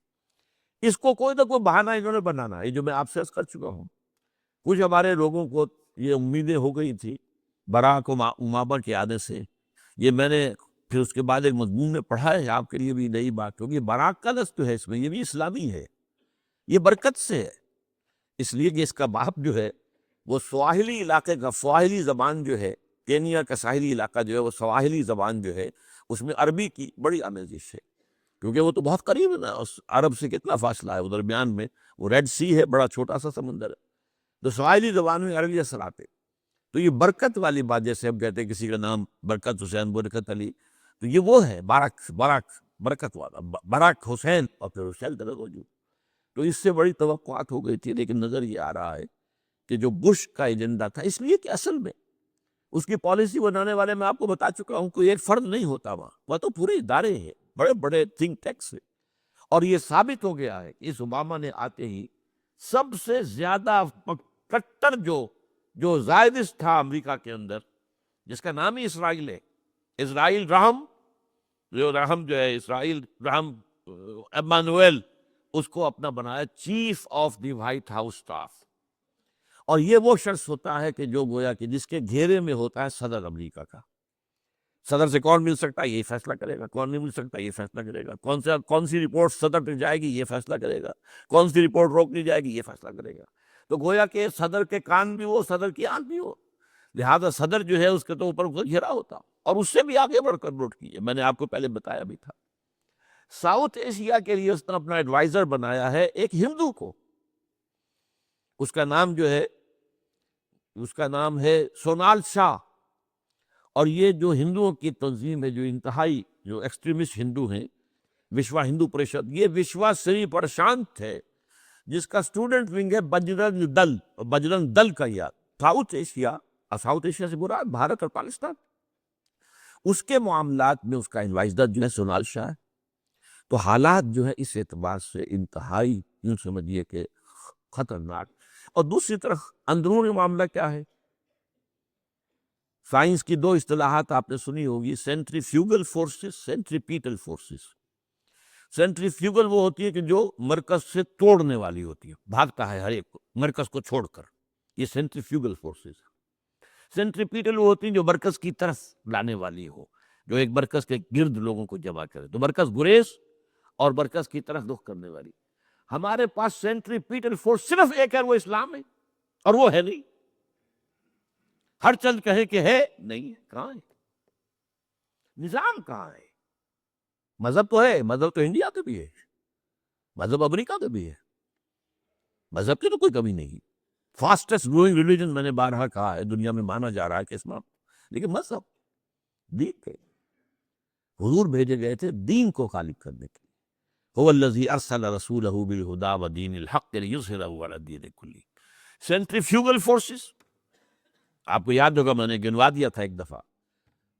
اس کو کوئی نہ کوئی بہانہ انہوں نے بنانا ہے، یہ جو میں آپ سے عرض کر چکا ہوں۔ کچھ ہمارے لوگوں کو یہ امیدیں ہو گئی تھی براک اوباما کے آنے سے، یہ میں نے پھر اس کے بعد ایک مضمون میں پڑھا ہے، آپ کے لیے بھی نئی بات ہوگی۔ براک کا لفظ جو ہے اس میں، یہ بھی اسلامی ہے، یہ برکت سے ہے، اس لیے کہ اس کا باپ جو ہے وہ سواحلی علاقے کا، سواحلی زبان جو ہے، کینیا کا ساحلی علاقہ جو ہے وہ سواحلی زبان جو ہے اس میں عربی کی بڑی آمیزش ہے، کیونکہ وہ تو بہت قریب ہے نا، اس عرب سے کتنا فاصلہ ہے، وہ درمیان میں وہ ریڈ سی ہے، بڑا چھوٹا سا سمندر ہے، تو سواحلی زبان میں عربی اثر آتے۔ تو یہ برکت والی بات، جیسے ہم کہتے ہیں کسی کا نام برکت حسین، برکت علی، تو یہ وہ ہے بارک برکت والا، برک حسین اور پھر حسین کا وجود۔ تو اس سے بڑی توقعات ہو گئی تھی، لیکن نظر یہ آ رہا ہے کہ جو بش کا ایجنڈا تھا، اس لیے کہ اصل میں اس کی پالیسی بنانے والے میں آپ کو بتا چکا ہوں، کوئی ایک فرد نہیں ہوتا وہاں، وہ تو پورے ادارے ہیں، بڑے بڑے تھنک ٹینکس ہیں۔ اور یہ ثابت ہو گیا ہے کہ اس اوباما نے آتے ہی سب سے زیادہ کٹر جو زائدست تھا امریکہ کے اندر، جس کا نام ہی اسرائیل ہے، اسرائیل رحم، جو ہے اسرائیل رحم ایمانویل، اس کو اپنا بنایا chief of the white house staff. اور یہ وہ شخص ہوتا ہے کہ جو گویا کہ جس کے گھیرے میں ہوتا ہے صدر امریکہ کا۔ صدر سے کون مل سکتا ہے، یہ فیصلہ کرے گا، کون نہیں مل سکتا یہ فیصلہ کرے گا، کون سی رپورٹ صدر تک جائے گی یہ فیصلہ کرے گا، کون سی رپورٹ روکنی جائے گی یہ فیصلہ کرے گا۔ تو گویا کہ صدر کے کان بھی ہو، صدر کی آنکھ بھی ہو، لہذا صدر جو ہے اس کے تو اوپر گھیرا ہوتا، اور اس سے بھی آگے بڑھ کر نوٹ کیے، میں نے آپ کو پہلے بتایا بھی تھا، ساؤتھ ایشیا کے لیے اس نے اپنا ایڈوائزر بنایا ہے ایک ہندو کو، اس کا نام ہے سونال شاہ۔ اور یہ جو ہندوؤں کی تنظیم ہے، جو انتہائی جو ایکسٹریمسٹ ہندو ہیں، وشوا ہندو پریشد، یہ وشوا سری پرشانت ہے، جس کا اسٹوڈنٹ ونگ ہے بجرنگ دل کا، یاد ساؤتھ ایشیا سے مراد بھارت اور پاکستان، اس کے معاملات میں اس کا ایڈوائزر جو ہے سونال شاہ ہے۔ تو حالات جو ہے اس اعتبار سے انتہائی یوں سمجھیے کہ خطرناک۔ اور دوسری طرف اندرونی معاملہ کیا ہے؟ سائنس کی دو اصطلاحات آپ نے سنی ہوگی، centrifugal forces, centripetal forces. Centrifugal وہ ہوتی ہے کہ جو مرکز سے توڑنے والی ہوتی ہے، بھاگتا ہے ہر ایک کو مرکز کو چھوڑ کر، یہ سینٹریفیوگل فورسز۔ سینٹریپیٹل وہ ہوتی ہیں جو مرکز کی طرف لانے والی ہو، جو ایک مرکز کے گرد لوگوں کو جمع کرے، تو مرکز گریز اور مرکز کی طرف رخ کرنے والی۔ ہمارے پاس سینٹریپیٹل فورس صرف ایک ہے، وہ اسلام ہے، اور وہ ہے نہیں۔ ہر چند کہیں کہ ہے، نہیں ہے، کہاں ہے؟ نظام کہاں ہے؟ مذہب تو ہے، مذہب تو انڈیا کا بھی ہے، مذہب امریکہ کا بھی ہے، مذہب کی تو کوئی کمی نہیں۔ فاسٹسٹ گروئنگ ریلیجن میں نے بارہا کہا ہے، دنیا میں مانا جا رہا ہے کہ اسلام، لیکن مذہب دین کے حضور بھیجے گئے تھے دین کو غالب کرنے کے لیے۔ هو الذی ارسل رسولہ بالہدی ودین الحق لیظہرہ علی الدین کلہ۔ سینٹریفیوگل فورسز آپ کو یاد ہوگا، میں نے گنوا دیا تھا ایک دفعہ۔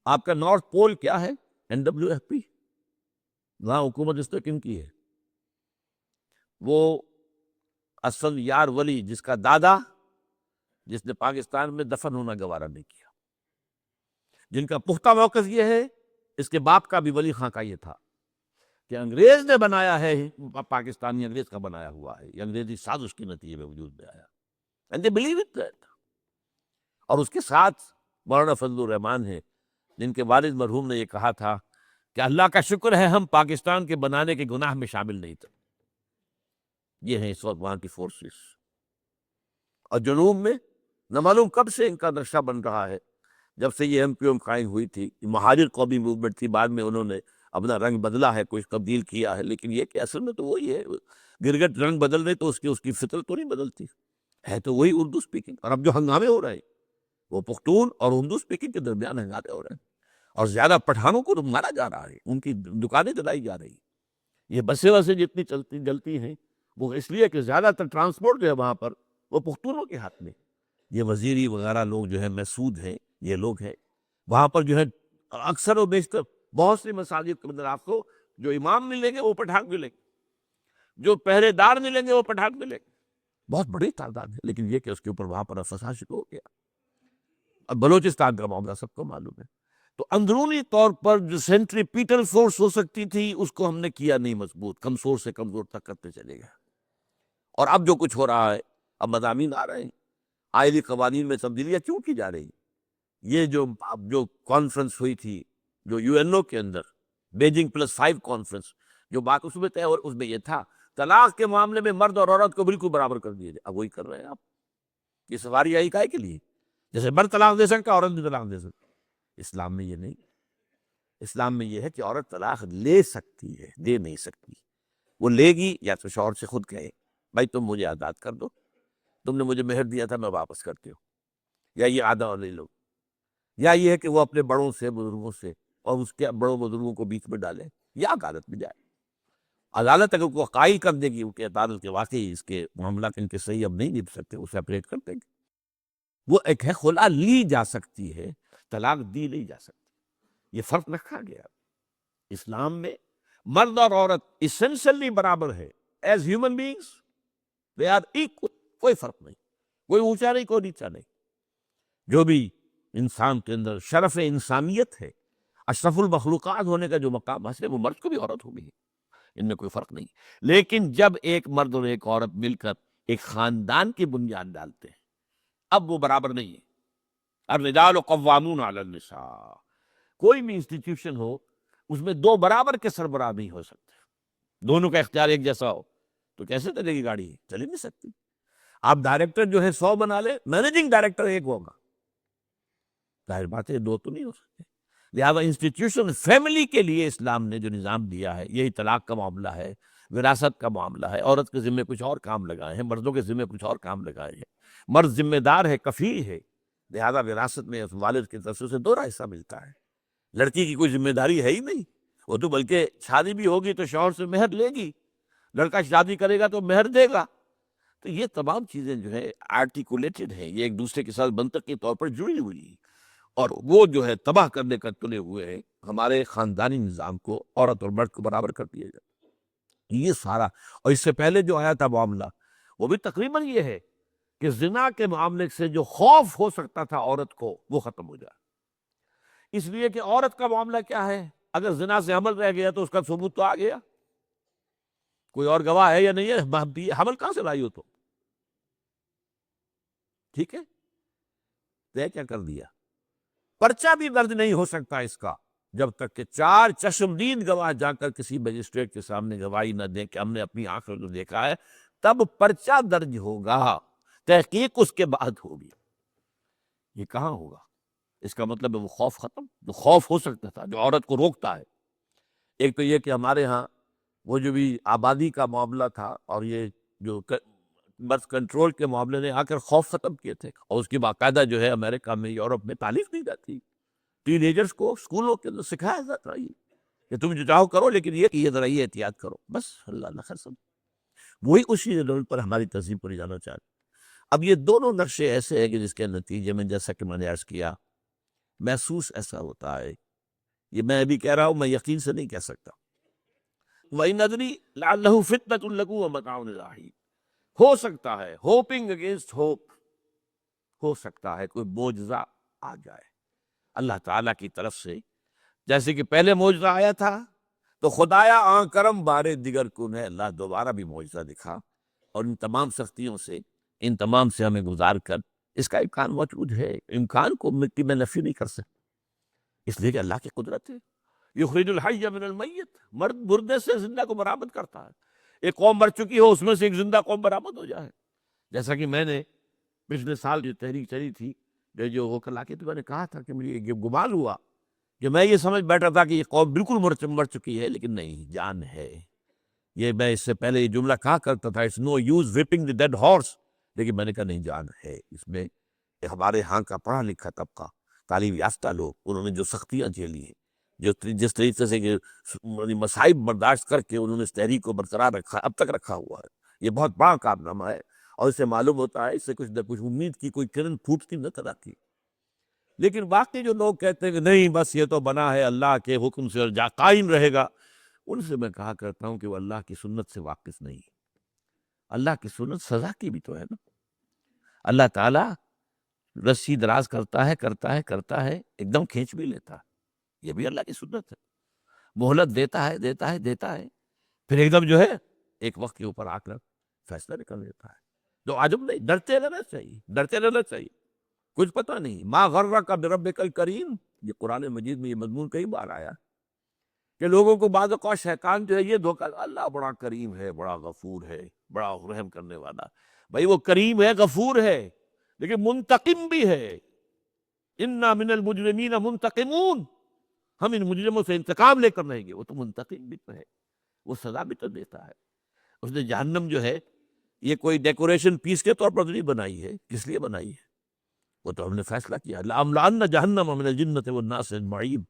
آپ کا نارتھ پول کیا ہے؟ NWFP، وہاں حکومت اس طرح کن کی ہے؟ وہ اسد یار ولی، جس کا دادا، جس نے پاکستان میں دفن ہونا گوارا نہیں کیا، جن کا پختہ موقف یہ ہے، اس کے باپ کا بھی ولی خان کا یہ تھا کہ انگریز نے بنایا ہے، پاکستانی انگریز کا بنایا ہوا ہے، یہ انگریزی سازش کے نتیجے میں وجود میں آیا، and they believe it that۔ اور اس کے ساتھ مولانا فضل الرحمان ہے، جن کے والد مرحوم نے یہ کہا تھا کہ اللہ کا شکر ہے ہم پاکستان کے بنانے کے گناہ میں شامل نہیں تھے. یہ ہیں اس وقت وہاں کی فورسز. اور جنوب میں نہ معلوم کب سے ان کا نقشہ بن رہا ہے. جب سے یہ ایم کیو ایم قائم ہوئی تھی، مہاجر قومی موومنٹ تھی، بعد میں انہوں نے اپنا رنگ بدلا ہے، کچھ تبدیل کیا ہے، لیکن یہ کہ اصل میں تو وہی ہے. گرگٹ رنگ بدل رہے تو اس کی فطرت تو نہیں بدلتی ہے، تو وہی اردو اسپیکنگ. اور اب جو ہنگامے ہو رہے ہیں وہ پختون اور اردو اسپیکنگ کے درمیان ہنگامے ہو رہے ہیں. اور زیادہ پٹھانوں کو تو مارا جا رہا ہے، ان کی دکانیں جلائی جا رہی. یہ بسیں وسیں جتنی جلتی ہیں وہ اس لیے کہ زیادہ تر ٹرانسپورٹ جو ہے وہاں پر وہ پختونوں کے ہاتھ میں. یہ وزیری وغیرہ لوگ جو ہے مسعود ہیں، یہ لوگ ہیں وہاں پر جو ہے. اکثر و بیشتر بہت سی مساجد کے اندر آپ کو جو امام ملیں گے وہ پٹھان ملیں گے، جو پہرے دار ملیں گے وہ پٹھان ملیں گے. بہت بڑی تعداد ہے. لیکن یہ کہ اس کے اوپر وہاں پر فساد شروع ہو گیا. اب بلوچستان کا معاملہ سب کو معلوم ہے. تو اندرونی طور پر جو سینٹری پیٹل فورس ہو سکتی تھی اس کو ہم نے کیا نہیں مضبوط، کمزور سے کمزور تک کرتے چلے گئے. اور اب جو کچھ ہو رہا ہے، اب مضامین آ رہے ہیں، آئلی قوانین میں تبدیلیاں کیوں کی جا رہی. یہ جو کانفرنس ہوئی تھی جو یو این او کے اندر، بیجنگ +5 کانفرنس، جو بات اس میں طے اور اس میں یہ تھا طلاق کے معاملے میں مرد اور عورت کو بالکل برابر کر دیا جائے. اب وہی کر رہے ہیں آپ. یہ سواری آئی کائے کے لیے؟ جیسے مرد طلاق دے سکتا عورت بھی طلاق دے سکتی. اسلام میں یہ نہیں. اسلام میں یہ ہے کہ عورت طلاق لے سکتی ہے، دے نہیں سکتی. وہ لے گی یا تو شوہر سے خود کہے بھائی تم مجھے آزاد کر دو، تم نے مجھے مہر دیا تھا میں واپس کرتی ہوں، یا یہ آدھا لے لو. یا یہ ہے کہ وہ اپنے بڑوں سے، بزرگوں سے، اور اس کے بڑوں بزرگوں کو بیچ میں ڈالے یا عدالت میں جائے. عدالت اگر کو قائل کر دے گی کہ عدالت کے واقعی اس کے معاملات ان کے صحیح اب نہیں نبھ سکتے، وہ سیپریٹ کر دیں گے. وہ ایک ہے خلا لی جا سکتی ہے، طلاق دی نہیں جا سکتی. یہ فرق رکھا گیا. اسلام میں مرد اور عورت اسینشلی برابر ہے. As human beings they are equal. کوئی فرق نہیں، کوئی اونچا نہیں، کوئی نیچا نہیں. جو بھی انسان کے اندر شرف انسانیت ہے، اشرف المخلوقات ہونے کا جو مقام حاصل ہے، وہ مرد کو بھی عورت ہوگی، ان میں کوئی فرق نہیں. لیکن جب ایک مرد اور ایک عورت مل کر ایک خاندان کی بنیاد ڈالتے ہیں، اب وہ برابر نہیں ہے. الرجال قوامون علی النساء. کوئی بھی انسٹیٹیوشن ہو اس میں دو برابر کے سربراہ نہیں ہو سکتے. دونوں کا اختیار ایک جیسا ہو تو کیسے چلے گی گاڑی؟ چل نہیں سکتی. آپ ڈائریکٹر جو ہے 100 بنا لے، مینیجنگ ڈائریکٹر ایک ہوگا. ظاہر بات ہے دو تو نہیں ہو سکتے. لہٰذا انسٹیٹیوشن فیملی کے لیے اسلام نے جو نظام دیا ہے، یہی طلاق کا معاملہ ہے، وراثت کا معاملہ ہے. عورت کے ذمہ کچھ اور کام لگائے ہیں، مردوں کے ذمہ کچھ اور کام لگائے ہیں. مرد ذمہ دار ہے، کفیل ہے، لہذا وراثت میں والد کی طرف سے 2 حصہ ملتا ہے. لڑکی کی کوئی ذمہ داری ہے ہی نہیں. وہ تو بلکہ شادی بھی ہوگی تو شوہر سے مہر لے گی، لڑکا شادی کرے گا تو مہر دے گا. تو یہ تمام چیزیں جو ہے آرٹیکولیٹڈ ہیں، یہ ایک دوسرے کے ساتھ منطقی طور پر جڑی ہوئی ہیں. اور وہ جو ہے تباہ کرنے کا تلے ہوئے ہیں ہمارے خاندانی نظام کو، عورت اور مرد کو برابر کر دیا جائے. یہ سارا. اور اس سے پہلے جو آیا تھا معاملہ وہ بھی تقریباً یہ ہے کہ زنا کے معاملے سے جو خوف ہو سکتا تھا عورت کو وہ ختم ہو جائے. اس لیے کہ عورت کا معاملہ کیا ہے، اگر زنا سے حمل رہ گیا تو اس کا ثبوت تو آ گیا. کوئی اور گواہ ہے یا نہیں ہے؟ حمل کہاں سے لائی ہو تو؟ ٹھیک ہے، طے کیا کر دیا. پرچہ بھی درج نہیں ہو سکتا اس کا جب تک کہ 4 چشمدید گواہ جا کر کسی مجسٹریٹ کے سامنے گواہی نہ دیں کہ ہم نے اپنی آنکھوں سے دیکھا ہے. تب پرچہ درج ہوگا، تحقیق اس کے بعد ہوگی. یہ کہاں ہوگا؟ اس کا مطلب ہے وہ خوف ختم. جو خوف ہو سکتا تھا، جو عورت کو روکتا ہے. ایک تو یہ کہ ہمارے ہاں وہ جو بھی آبادی کا معاملہ تھا اور یہ جو برتھ کنٹرول کے معاملے نے آ کر خوف ختم کیے تھے. اور اس کی باقاعدہ جو ہے امریکہ میں، یورپ میں تعلیم دی جاتی. ٹین ایجرز کو اسکولوں کے اندر سکھایا جاتا ہے کہ تم جو چاہو کرو، لیکن یہ ذرا یہ احتیاط کرو. بس اللہ خیر سب. وہی اسی لیول پر ہماری تہذیب کو لے جانا چاہتے. اب یہ دونوں نقشے ایسے ہیں کہ جس کے نتیجے میں جیسا کہ میں نے عرض کیا محسوس ایسا ہوتا ہے. یہ میں ابھی کہہ رہا ہوں، میں یقین سے نہیں کہہ سکتا. وَإِنْ نَدْرِي لَعَلَّهُ فِتْنَةٌ لَكُمْ وَمَتَاعٌ إِلَىٰ حِينٍ. ہو سکتا ہے، ہوپنگ اگینسٹ ہوپ، ہو سکتا ہے کوئی معجزہ آ جائے اللہ تعالیٰ کی طرف سے. جیسے کہ پہلے معجزہ آیا تھا تو خدایا آن کرم بارے دیگر کن ہے، اللہ دوبارہ بھی معجزہ دکھا. اور ان تمام سختیوں سے، ان تمام سے ہمیں گزار کر اس کا امکان موجود ہے. امکان کو مٹی میں نفی نہیں کر سکتے، اس لیے کہ اللہ کی قدرت ہے. یخرج الحی من المیت، مرد مردے سے زندہ کو برآمد کرتا ہے. ایک قوم مر چکی ہو، اس میں سے ایک زندہ قوم برآمد ہو جائے. جیسا کہ میں نے پچھلے سال جو تحریک چلی تھی، جو ہو کر لا کے، تو میں نے کہا تھا کہ مجھے یہ گمان ہوا کہ میں یہ سمجھ بیٹھا تھا کہ یہ قوم بالکل مر چکی ہے، لیکن نہیں، جان ہے. یہ میں اس سے پہلے یہ جملہ کہا کرتا تھا، it's no use whipping the dead horse, لیکن میں نے کہا نہیں، جان ہے اس میں. ہمارے ہاں کا پڑھا لکھا طبقہ، تعلیم یافتہ لوگ، انہوں نے جو سختیاں جھیلی ہیں، جس طریقے سے کہ مصائب برداشت کر کے انہوں نے اس تحریک کو برقرار رکھا، اب تک رکھا ہوا ہے، یہ بہت بڑا کارنامہ ہے. اور اس سے معلوم ہوتا ہے، اس سے کچھ نہ کچھ امید کی کوئی کرن پھوٹتی نظر آتی. لیکن باقی جو لوگ کہتے ہیں کہ نہیں بس یہ تو بنا ہے اللہ کے حکم سے اور قائم رہے گا، ان سے میں کہا کرتا ہوں کہ وہ اللہ کی سنت سے واقف نہیں. اللہ کی سنت سزا کی بھی تو ہے نا. اللہ تعالیٰ رسی دراز کرتا ہے، ایک دم کھینچ بھی لیتا ہے، یہ بھی اللہ کی سنت ہے. مہلت دیتا ہے، پھر ایک دم جو ہے ایک وقت کے اوپر آ کر فیصلہ نکل دیتا ہے. تو عجب نہیں، ڈرتے رہنا چاہیے. کچھ پتہ نہیں. ما غرک بربک الکریم، یہ قرآن مجید میں یہ مضمون کئی بار آیا کہ لوگوں کو بعض اوقات شیطان جو ہے یہ دھوکہ، اللہ بڑا کریم ہے، بڑا غفور ہے، بڑا رحم کرنے والا. بھائی وہ کریم ہے، غفور ہے، لیکن منتقم بھی ہے. انا من المجرمین منتقمون، ہم ان مجرموں سے انتقام لے کر رہیں گے. وہ تو منتقم بھی تو ہے، وہ سزا بھی تو دیتا ہے. اس نے جہنم جو ہے یہ کوئی ڈیکوریشن پیس کے طور پر نہیں بنائی ہے. کس لیے بنائی ہے؟ وہ تو ہم نے فیصلہ کیا، لَأَمْلَأَنَّ جَهَنَّمَ مِنَ الْجِنَّةِ وَالنَّاسِ أَجْمَعِينَ،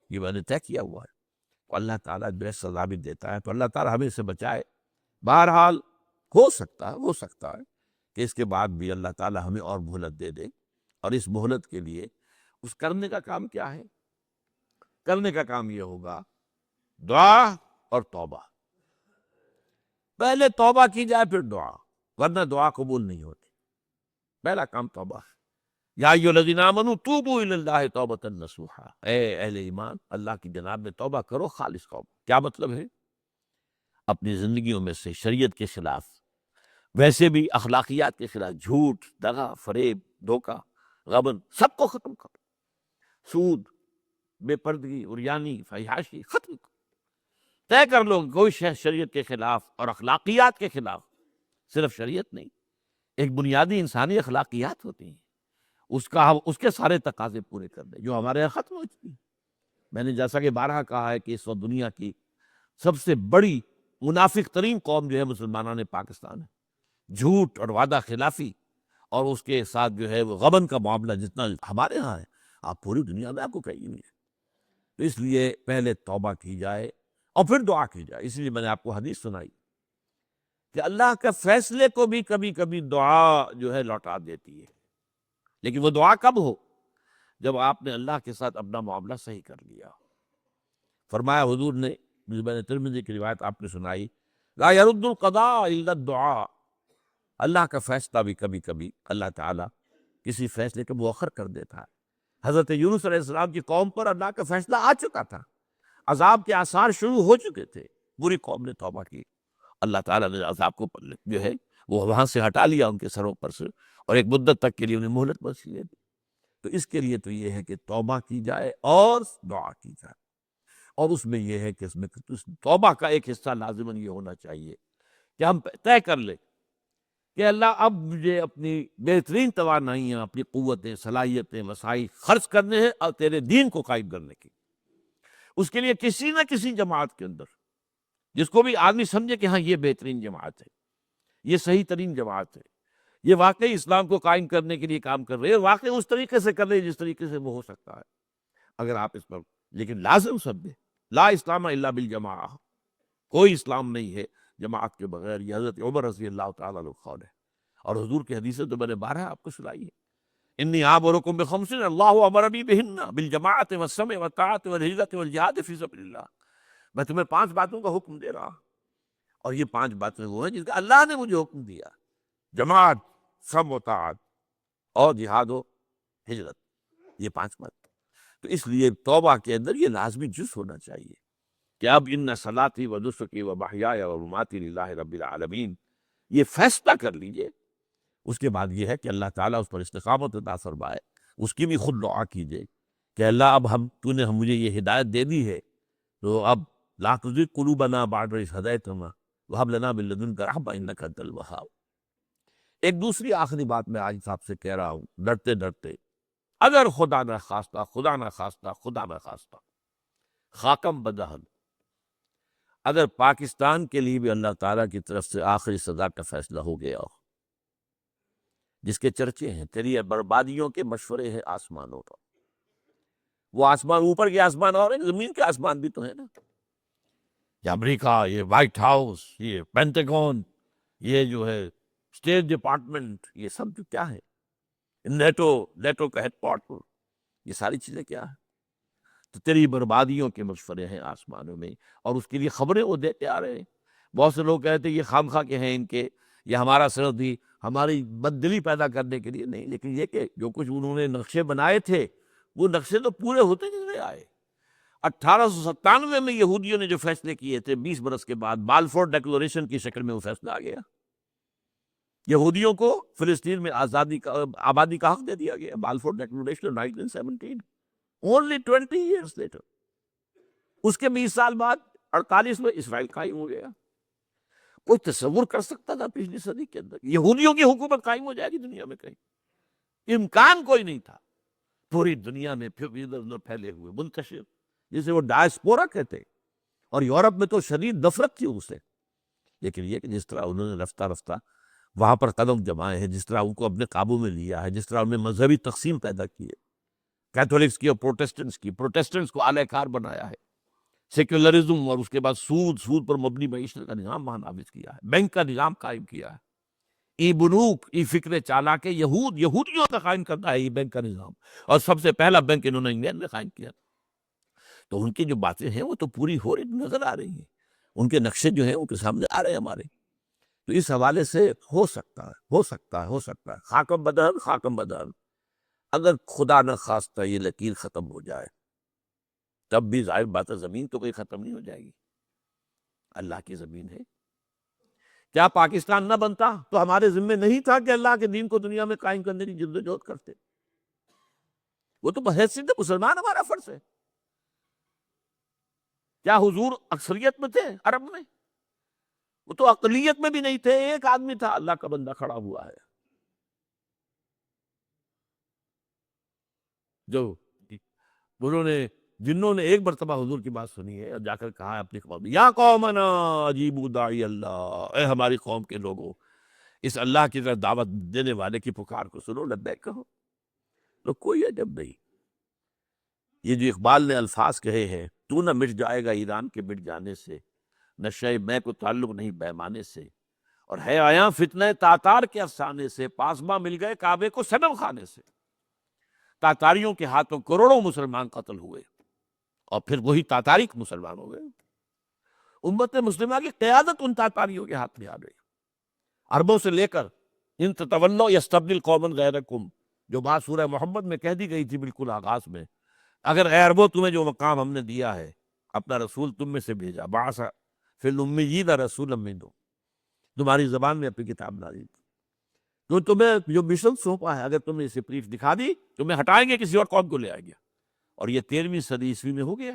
یہ میں نے طے کیا ہوا ہے. تو اللہ تعالیٰ جو ہے سزا بھی دیتا ہے. تو اللہ تعالیٰ ہمیں سے بچائے. بہرحال ہو سکتا ہے کہ اس کے بعد بھی اللہ تعالیٰ ہمیں اور مہلت دے دے. اور اس مہلت کے لیے اس کرنے کا کام کیا ہے؟ کرنے کا کام یہ ہوگا دعا اور توبہ. پہلے توبہ کی جائے پھر دعا، ورنہ دعا قبول نہیں ہوتی. پہلا کام توبہ ہے. یا ایھا الذین آمنوا توبوا الی اللہ توبۃ نصوحا، اے اہل ایمان اللہ کی جناب میں توبہ کرو، خالص توبہ. کیا مطلب ہے؟ اپنی زندگیوں میں سے شریعت کے خلاف، ویسے بھی اخلاقیات کے خلاف، جھوٹ، دغا، فریب، دھوکہ، غبن، سب کو ختم کرو. سود، بے پردگی، عریانی، فحاشی، ختم کرو. طے کر لو کوئی شریعت کے خلاف اور اخلاقیات کے خلاف. صرف شریعت نہیں، ایک بنیادی انسانی اخلاقیات ہوتی ہیں، اس کے سارے تقاضے پورے کر دیں جو ہمارے یہاں ختم ہو چکی ہیں. میں نے جیسا کہ بارہا کہا ہے کہ اس وقت دنیا کی سب سے بڑی منافق ترین قوم جو ہے مسلمانان پاکستان ہے. جھوٹ اور وعدہ خلافی، اور اس کے ساتھ جو ہے وہ غبن کا معاملہ جتنا ہمارے ہاں ہے، آپ پوری دنیا میں آپ کو کہیں نہیں ہے. تو اس لیے پہلے توبہ کی جائے اور پھر دعا کی جائے. اس لیے میں نے آپ کو حدیث سنائی کہ اللہ کے فیصلے کو بھی کبھی کبھی دعا جو ہے لوٹا دیتی ہے. لیکن وہ دعا کب ہو؟ جب آپ نے اللہ کے ساتھ اپنا معاملہ صحیح کر لیا. فرمایا حضور نے، میں نے ترمذی کی روایت آپ نے سنائی، لا يرد القضاء الا الدعاء. اللہ کا فیصلہ بھی کبھی کبھی اللہ تعالیٰ کسی فیصلے کو مؤخر کر دیتا ہے. حضرت یونس علیہ السلام کی قوم پر اللہ کا فیصلہ آ چکا تھا، عذاب کے آثار شروع ہو چکے تھے، پوری قوم نے توبہ کی. اللہ تعالیٰ نے عذاب کو جو ہے وہ وہاں سے ہٹا لیا ان کے سروں پر سے، اور ایک مدت تک کے لیے انہیں مہلت بخش دی. تو اس کے لیے تو یہ ہے کہ توبہ کی جائے اور دعا کی جائے. اور اس میں یہ ہے کہ اس میں توبہ کا ایک حصہ لازماً یہ ہونا چاہیے کہ ہم طے کر لیں کہ اللہ اب مجھے اپنی بہترین توانائیاں، اپنی قوتیں، صلاحیتیں، وسائل خرچ کرنے ہیں اور تیرے دین کو قائم کرنے کی. اس کے لیے کسی نہ کسی جماعت کے اندر، جس کو بھی آدمی سمجھے کہ ہاں یہ بہترین جماعت ہے، یہ صحیح ترین جماعت ہے، یہ واقعی اسلام کو قائم کرنے کے لیے کام کر رہے ہیں، واقعی اس طریقے سے کر رہے ہیں جس طریقے سے وہ ہو سکتا ہے. اگر آپ اس پر، لیکن لازم سمجھے لا اسلام الا بالجماعہ، کوئی اسلام نہیں ہے جماعت کے بغیر. یہ حضرت عمر رضی اللہ تعالیٰ عنہ قول ہے، اور حضور کی حدیثیں تو میں نے 12 آپ کو سنائی ہے. انی آمرکم بخمس اللہ امر بی بہن بالجماعۃ والسمع والطاعۃ والہجرۃ والجہاد فی سبیل اللہ. میں تمہیں 5 باتوں کا حکم دے رہا ہوں، اور یہ 5 باتیں وہ ہیں جس کا اللہ نے مجھے حکم دیا: جماعت، سمع و طاعت، اور جہاد و ہجرت. یہ 5 بات. تو اس لیے توبہ کے اندر یہ لازمی جز ہونا چاہیے کہ اب ان صلاتی و نسکی و محیای و مماتی للہ رب العالمین، یہ فیصلہ کر لیجئے. اس کے بعد یہ ہے کہ اللہ تعالیٰ اس پر استقامت عطا فرمائے. اس کی بھی خود دعا کیجئے کہ اللہ اب تو نے مجھے یہ ہدایت دے دی ہے تو اب لا تزغ قلوبنا بعد إذ هديتنا وهب لنا من لدنك رحمة إنك أنت الوهاب۔ ایک دوسری آخری بات میں آج صاحب سے کہہ رہا ہوں ڈرتے ڈرتے، اگر خدا نہ خواستہ، خدا نہ خواستہ، خدا نہ خواستہ، خاکم بدہن، اگر پاکستان کے لیے بھی اللہ تعالیٰ کی طرف سے آخری سزا کا فیصلہ ہو گیا ہو، جس کے چرچے ہیں، تیری بربادیوں کے مشورے ہیں آسمانوں پر، وہ آسمان اوپر کے آسمان اور ہیں، زمین کے آسمان بھی تو ہیں نا، یہ امریکہ، یہ وائٹ ہاؤس، یہ پینٹاگون، یہ جو ہے اسٹیٹ ڈپارٹمنٹ، یہ سب جو کیا ہے، نیٹو کا ہیڈ کوارٹر، یہ ساری چیزیں کیا ہیں؟ تو تیری بربادیوں کے مشورے ہیں آسمانوں میں، اور اس کے لیے خبریں وہ دیتے آ رہے ہیں۔ بہت سے لوگ کہتے ہیں یہ خام خواہ کے ہیں ان کے، یہ ہمارا سردی، ہماری بددلی پیدا کرنے کے لیے نہیں، لیکن یہ کہ جو کچھ انہوں نے نقشے بنائے تھے وہ نقشے تو پورے ہوتے چلے آئے۔ 1897 میں یہودیوں نے جو فیصلے کیے تھے، 20 برس کے بعد بالفور ڈیکلریشن کی شکل میں وہ فیصلہ آ گیا، یہودیوں کو فلسطین میں آبادی کا حق دے دیا گیا، Balfour declaration 1917، only 20 years later۔ اس کے 20 سال بعد 48 میں اسرائیل قائم ہو گیا۔ کوئی تصور کر سکتا تھا پچھلی صدی کے اندر یہودیوں کی حکومت قائم ہو جائے گی دنیا میں؟ کہیں امکان کوئی نہیں تھا۔ پوری دنیا میں پھر ادھر ادھر پھیلے ہوئے منتشر، جسے وہ ڈائسپورا کہتے، اور یورپ میں تو شدید نفرت تھی اسے، لیکن یہ کہ جس طرح انہوں نے رفتہ رفتہ وہاں پر قدم جمائے ہیں، جس طرح ان کو اپنے قابو میں لیا ہے، جس طرح انہوں نے مذہبی تقسیم پیدا کی ہے، کیتھولکس کی اور پروٹیسٹنٹس کو اعلی کار بنایا ہے، سیکولرزم اور اس کے بعد سود پر مبنی معیشت کا نظام وہاں نافذ کیا ہے، بینک کا نظام قائم کیا ہے، ای بنوک، ای فکر چالاک یہودیوں کا قائم کرتا ہے یہ بینک کا نظام، اور سب سے پہلا بینک انہوں نے انگلینڈ میں قائم کیا۔ تو ان کی جو باتیں ہیں وہ تو پوری ہو رہی نظر آ رہی ہیں، ان کے نقشے جو ہیں ان کے سامنے آ رہے ہیں ہمارے۔ تو اس حوالے سے ہو سکتا ہے خاکم بدہن، اگر خدا نہ خواستہ یہ لکیر ختم ہو جائے، تب بھی ظاہر بات ہے زمین تو کوئی ختم نہیں ہو جائے گی، اللہ کی زمین ہے۔ کیا پاکستان نہ بنتا تو ہمارے ذمے نہیں تھا کہ اللہ کے دین کو دنیا میں قائم کرنے کی جدوجہد کرتے؟ وہ تو بحیثیت مسلمان ہمارا فرض ہے۔ کیا حضور اکثریت میں تھے عرب میں؟ وہ تو اقلیت میں بھی نہیں تھے، ایک آدمی تھا، اللہ کا بندہ کھڑا ہوا ہے، جو جنہوں نے ایک مرتبہ حضور کی بات سنی ہے اور جا کر کہا ہے اپنی قوم، یا قومنا اجیبوا داعی اللہ، اے ہماری قوم کے لوگوں، اس اللہ کی طرف دعوت دینے والے کی پکار کو سنو، لبیک کہو۔ تو کوئی عجب نہیں، یہ جو اقبال نے الفاظ کہے ہیں، تو نہ مٹ جائے گا ایران کے مٹ جانے سے، نشے میں کو تعلق نہیں پیمانے سے، اور ہے آیا فتنہ تاتار کے افسانے سے، پاسباں مل گئے کعبے کو صنم خانے سے۔ تاتاریوں کے ہاتھوں کروڑوں مسلمان قتل ہوئے، اور پھر وہی تاتاری مسلمان ہو گئے۔ امت مسلمہ کی قیادت ان تاتاریوں کے ہاتھ میں آ گئی، عربوں سے لے کر ان تتولوا یستبدل قوما غیرکم، جو بات سورہ محمد میں کہہ دی گئی تھی بالکل آغاز میں، اگر اے عربوں تمہیں جو مقام ہم نے دیا ہے، اپنا رسول تم میں سے بھیجا، بعث فی الامیین رسولا منہم، تمہاری زبان میں اپنی کتاب نازل کی، تو تمہیں جو مشن سونپا ہے، اگر تم نے اسے بریف دکھا دی، تمہیں ہٹائیں گے، کسی اور قوم کو لے آئیں گے۔ اور یہ 13ویں صدی عیسوی میں ہو گیا۔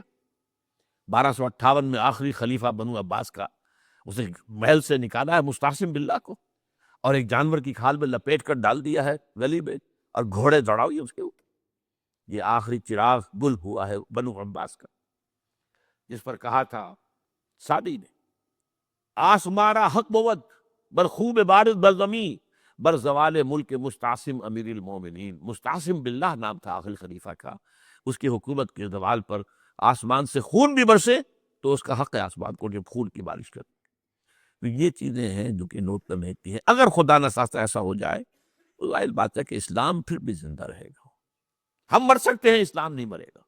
1258 میں آخری خلیفہ بنو عباس کا اسے محل سے نکالا ہے مستعصم باللہ کو، اور ایک جانور کی کھال میں لپیٹ کر ڈال دیا ہے ویلی میں، اور گھوڑے دوڑاؤ اس کے اوپر۔ یہ آخری چراغ گل ہوا ہے بنو عباس کا، جس پر کہا تھا سعدی نے، آسمارا حق بود بر خوب بارد برزمی، بر زوال ملک مستعصم امیر المومنین۔ مستعصم باللہ نام تھا آخری خلیفہ کا، اس کی حکومت کے زوال پر آسمان سے خون بھی برسے تو اس کا حق ہے آسمان کو جب خون کی بارش کرے۔ تو یہ چیزیں ہیں جو کہ نوٹ کرنے کی ہیں۔ اگر خدا نہ خواستہ ایسا ہو جائے تو ظاہر بات ہے کہ اسلام پھر بھی زندہ رہے گا۔ ہم مر سکتے ہیں، اسلام نہیں مرے گا،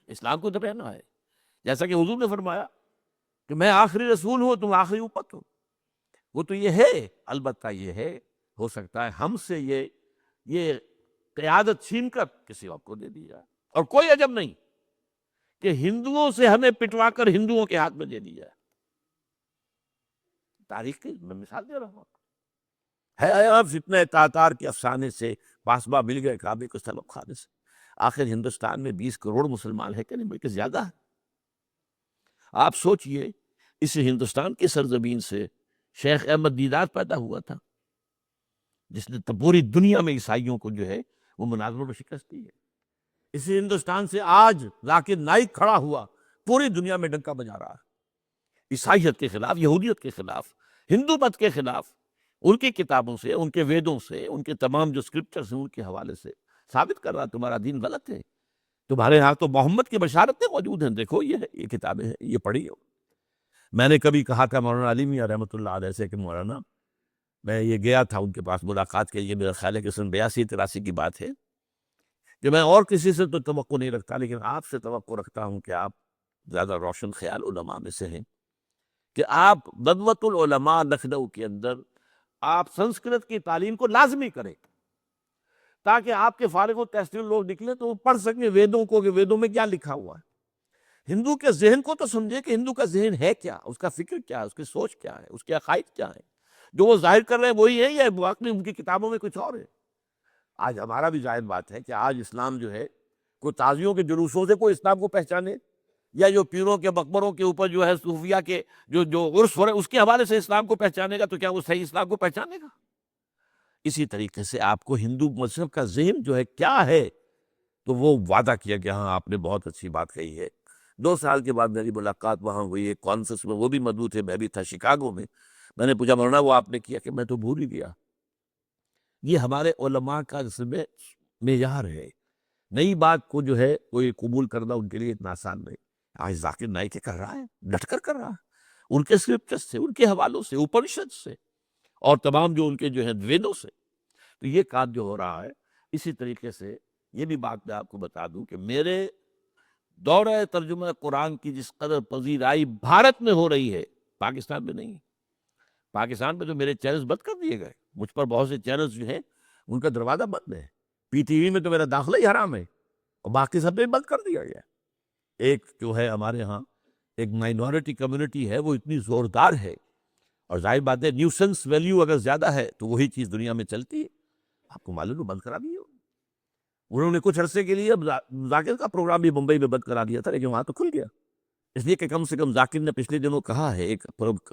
اسلام کو تو رہنا ہے۔ جیسا کہ حضور نے فرمایا کہ میں آخری رسول ہوں، تم آخری امت ہو، وہ تو یہ ہے، البتہ یہ ہے ہو سکتا ہے ہم سے یہ قیادت چھین کر کسی اور کو دے دی جائے، اور کوئی عجب نہیں کہ ہندوؤں سے ہمیں پٹوا کر ہندوؤں کے ہاتھ میں دے دی جائے۔ تاریخ کی میں مثال دے رہا ہوں، ہے آیا فتنہ تاتار کے افسانے سے، پاسباں مل گئے کعبے کو صنم خانے سے۔ آخر ہندوستان میں 20 کروڑ مسلمان ہے کہ نہیں، بلکہ زیادہ ہے۔ آپ سوچئے اس ہندوستان کی سرزمین سے شیخ احمد دیدار پیدا ہوا تھا، جس نے پوری دنیا میں عیسائیوں کو جو ہے وہ مناظروں میں شکست دی ہے۔ اسی ہندوستان سے آج ذاکر نائک کھڑا ہوا، پوری دنیا میں ڈنکا بجا رہا ہے، عیسائیت کے خلاف، یہودیت کے خلاف، ہندو مت کے خلاف، ان کی کتابوں سے، ان کے ویدوں سے، ان کے تمام جو اسکرپچرز ہیں ان کے حوالے سے ثابت کر رہا تمہارا دین غلط ہے، تمہارے ہاں تو محمد کی بشارتیں موجود ہیں، دیکھو یہ کتابیں ہیں، یہ پڑھی ہو۔ میں نے کبھی کہا تھا مولانا علی میاں رحمۃ اللہ علیہ سے کہ مولانا، میں یہ گیا تھا ان کے پاس ملاقات کے لیے، میرا خیال ہے کہ سن 82-83 کی بات ہے، کہ میں اور کسی سے تو توقع نہیں رکھتا لیکن آپ سے توقع رکھتا ہوں کہ آپ زیادہ روشن خیال علماء میں سے ہیں، کہ آپ ندوۃ العلماء لکھنؤ کے اندر آپ سنسکرت کی تعلیم کو لازمی کریں، تاکہ آپ کے فارغ و تحصیل لوگ نکلیں تو وہ پڑھ سکیں ویدوں کو کہ ویدوں میں کیا لکھا ہوا ہے۔ ہندو کے ذہن کو تو سمجھے کہ ہندو کا ذہن ہے کیا، اس کا فکر کیا ہے، اس کی سوچ کیا ہے، اس کے عقائد کیا ہے، جو وہ ظاہر کر رہے ہیں وہی ہے یا واقعی ان کی کتابوں میں کچھ اور ہے۔ آج ہمارا بھی ظاہر بات ہے کہ آج اسلام جو ہے، کوئی تازیوں کے جلوسوں سے کوئی اسلام کو پہچانے، یا جو پیروں کے مقبروں کے اوپر جو ہے صوفیہ کے جو عرس ہو رہے ہیں اس کے حوالے سے اسلام کو پہچانے گا، تو کیا وہ صحیح اسلام کو پہچانے گا؟ اسی طریقے سے آپ کو ہندو مذہب کا ذہن جو ہے کیا ہے، تو وہ وعدہ کیا کہ ہاں آپ نے بہت اچھی بات کہی ہے۔ 2 سال کے بعد میری ملاقات وہاں ہوئی ایک کانفرنس میں، وہ بھی موجود تھے، میں بھی تھا شکاگو میں۔ میں نے پوچھا مولانا وہ آپ نے کیا؟ کہ میں تو بھول ہی گیا۔ یہ ہمارے علماء کا اصل میں معیار ہے، نئی بات کو جو ہے کوئی قبول کرنا ان کے لیے اتنا آسان نہیں۔ آج ذاکر نائک کر رہا ہے، ڈٹ کر کر رہا ہے، ان کے اسکرپچرز سے، ان کے حوالوں سے، اپنشد سے، اور تمام جو ان کے جو ہے ویدوں سے، تو یہ کام جو ہو رہا ہے۔ اسی طریقے سے یہ بھی بات میں آپ کو بتا دوں کہ میرے دورہ ترجمہ قرآن کی جس قدر پذیرائی بھارت میں ہو رہی ہے، پاکستان میں نہیں۔ پاکستان میں تو میرے چینلز بند کر دیے گئے، مجھ پر بہت سے چینلز جو ہیں ان کا دروازہ بند ہے، پی ٹی وی میں تو میرا داخلہ ہی حرام ہے، اور باقی سب نے بند کر دیا گیا۔ ایک جو ہے ہمارے ہاں ایک مائنورٹی کمیونٹی ہے، وہ اتنی زوردار ہے، اور ظاہر بات ہے نیوسنس ویلیو اگر زیادہ ہے تو وہی چیز دنیا میں چلتی ہے۔ آپ کو معلوم ہے بند کرا دی ہے انہوں نے کچھ عرصے کے لیے۔ ذاکر کا پروگرام بھی ممبئی میں بند کرا دیا تھا، لیکن وہاں تو کھل گیا، اس لیے کہ کم سے کم ذاکر نے پچھلے دنوں کہا ہے ایک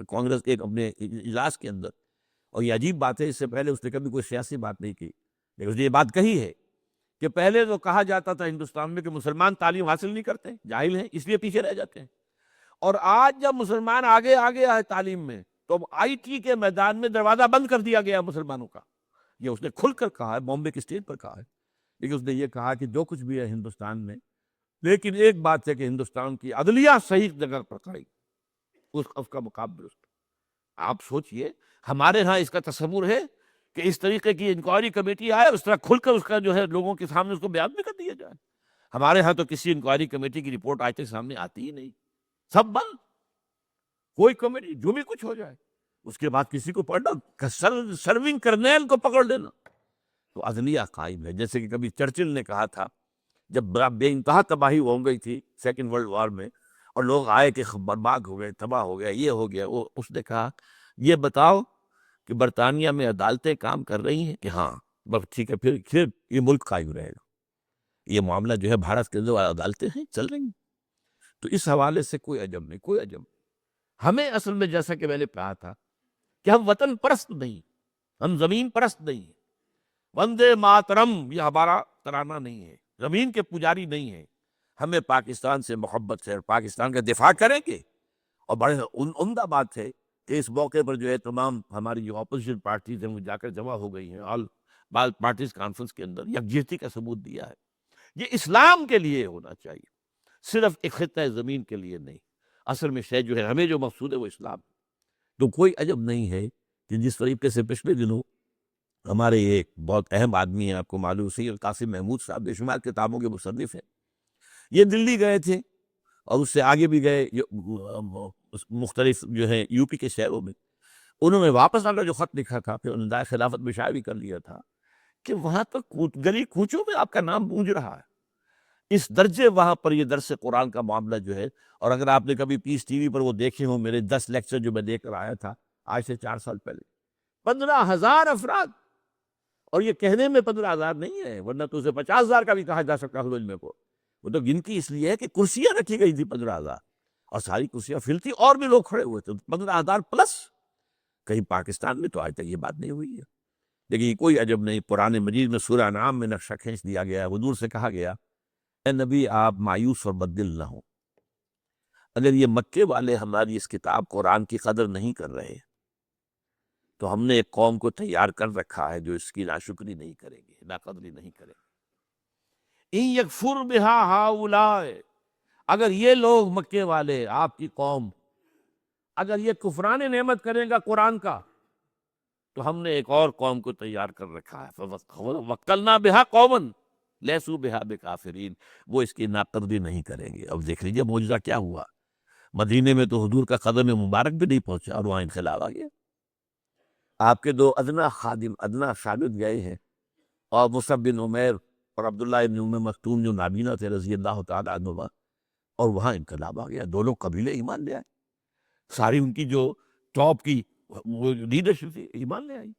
کانگریس ایک اپنے اجلاس کے اندر، اور یہ عجیب بات ہے، اس سے پہلے اس نے کبھی کوئی سیاسی بات نہیں کی، لیکن اس نے یہ بات کہی ہے کہ پہلے تو کہا جاتا تھا ہندوستان میں کہ مسلمان تعلیم حاصل نہیں کرتے، جاہل ہیں، اس لیے پیچھے رہ جاتے ہیں، اور آج جب مسلمان آگے آگے آئے تعلیم میں، تو آئی ٹی کے میدان میں دروازہ بند کر دیا گیا مسلمانوں کا۔ یہ اس نے کھل کر کہا ہے، بامبے کی اسٹیج پر کہا ہے، لیکن اس نے یہ کہا کہ جو کچھ بھی ہے ہندوستان میں، لیکن ایک بات ہے کہ ہندوستان کی عدلیہ صحیح جگہ پر کھڑی، اس کا مقابل درست۔ آپ سوچئے ہمارے ہاں اس کا تصور ہے کہ اس طریقے کی انکوائری کمیٹی آئے، اس طرح کھل کر اس کا جو ہے لوگوں کے سامنے اس کو بیان بھی کر دیا جائے۔ ہمارے ہاں تو کسی انکوائری کمیٹی کی رپورٹ آج تک سامنے آتی ہی نہیں، سب بند، کوئی کمیٹی جو بھی کچھ ہو جائے، اس کے بعد کسی کو پڑھنا، سرونگ کرنیل کو پکڑ لینا، تو عدلیہ قائم ہے۔ جیسے کہ کبھی چرچل نے کہا تھا، جب بے انتہا تباہی ہو گئی تھی سیکنڈ ورلڈ وار میں، اور لوگ آئے کہ برباد ہو گئے، تباہ ہو گیا، یہ ہو گیا، وہ اس نے کہا یہ بتاؤ کہ برطانیہ میں عدالتیں کام کر رہی ہیں؟ کہ ہاں، بس ٹھیک ہے، پھر یہ ملک قائم رہے گا۔ یہ معاملہ جو ہے بھارت کے اندر عدالتیں ہیں چل رہی ہیں، تو اس حوالے سے کوئی عجب نہیں، کوئی عجب نہیں۔ ہمیں اصل میں جیسا کہ میں نے کہا تھا کہ ہم وطن پرست نہیں، ہم زمین پرست نہیں ہیں۔ وندے ماترم یہ ہمارا ترانہ نہیں ہے، زمین کے پجاری نہیں ہیں، ہمیں پاکستان سے محبت ہے، اور پاکستان کا دفاع کریں گے۔ اور بڑے عمدہ بات ہے کہ اس موقع پر جو ہے تمام ہماری جو اپوزیشن پارٹیز ہیں وہ جا کر جمع ہو گئی ہیں، آل پارٹیز کانفرنس کے اندر یکجہتی کا ثبوت دیا ہے۔ یہ اسلام کے لیے ہونا چاہیے، صرف ایک خطہ زمین کے لیے نہیں۔ اصل میں شے جو ہے ہمیں جو مقصود ہے وہ اسلام ہے۔ تو کوئی عجب نہیں ہے کہ جس طریقے سے پچھلے دنوں ہمارے ایک بہت اہم آدمی ہیں، آپ کو معلوم سید قاسم محمود صاحب بے شمار کتابوں کے مصنف ہیں، یہ دلی گئے تھے، اور اس سے آگے بھی گئے مختلف جو ہے یو پی کے شہروں میں۔ انہوں نے واپس آ کر جو خط لکھا تھا، پھر انہوں نے خلافت میں شائع بھی کر لیا تھا کہ وہاں تو گلی کوچوں میں آپ کا نام گونج رہا ہے، اس درجے وہاں پر یہ درس قرآن کا معاملہ جو ہے۔ اور اگر آپ نے کبھی پیس ٹی وی پر وہ دیکھے ہوں میرے 10 لیکچر جو میں دے کر آیا تھا آج سے 4 سال پہلے، 15,000 افراد، اور یہ کہنے میں 15,000 نہیں ہے، ورنہ تو اسے 50,000 کا بھی کہا جا سکتا ہے علم کو۔ وہ تو گنتی اس لیے ہے کہ کرسیاں رکھی گئی تھی 15,000، اور ساری کرسیاں فل تھی اور بھی لوگ کھڑے ہوئے تھے 15,000 پلس. کہیں پاکستان میں تو آج تک یہ بات نہیں ہوئی ہے. لیکن کوئی عجب نہیں، قرآن مجید میں سورہ انعام میں نقشہ کھینچ دیا گیا ہے. حضور سے کہا گیا اے نبی آپ مایوس اور بددل نہ ہوں، اگر یہ مکے والے ہماری اس کتاب قرآن کی قدر نہیں کر رہے تو ہم نے ایک قوم کو تیار کر رکھا ہے جو اس کی ناشکری نہیں کریں گے، ناقدری نہیں کریں گے. ان یکفر بہا ہؤلاء، اگر یہ لوگ مکے والے آپ کی قوم اگر یہ کفران نعمت کرے گا قرآن کا تو ہم نے ایک اور قوم کو تیار کر رکھا ہے. وَوَكَّلْنَا بِهَا قَوْمًا لَيْسُوا بِهَا بِكَافِرِينَ، وہ اس کی ناقدری نہیں کریں گے. اب دیکھ لیجیے معجزہ کیا ہوا. مدینے میں تو حضور کا قدم مبارک بھی نہیں پہنچا اور وہاں انقلاب آ گیا. آپ کے دو ادنا خادم، ادنا شاگرد گئے ہیں، اور مصعب بن عمیر اور عبداللہ بن ام مکتوم جو نابینا تھے رضی اللہ تعالیٰ عنہما، اور وہاں انقلاب آ گیا. دونوں قبیلے ایمان لے آئے، ساری ان کی جو ٹاپ کی وہ لیڈرشپ تھی ایمان لے آئی.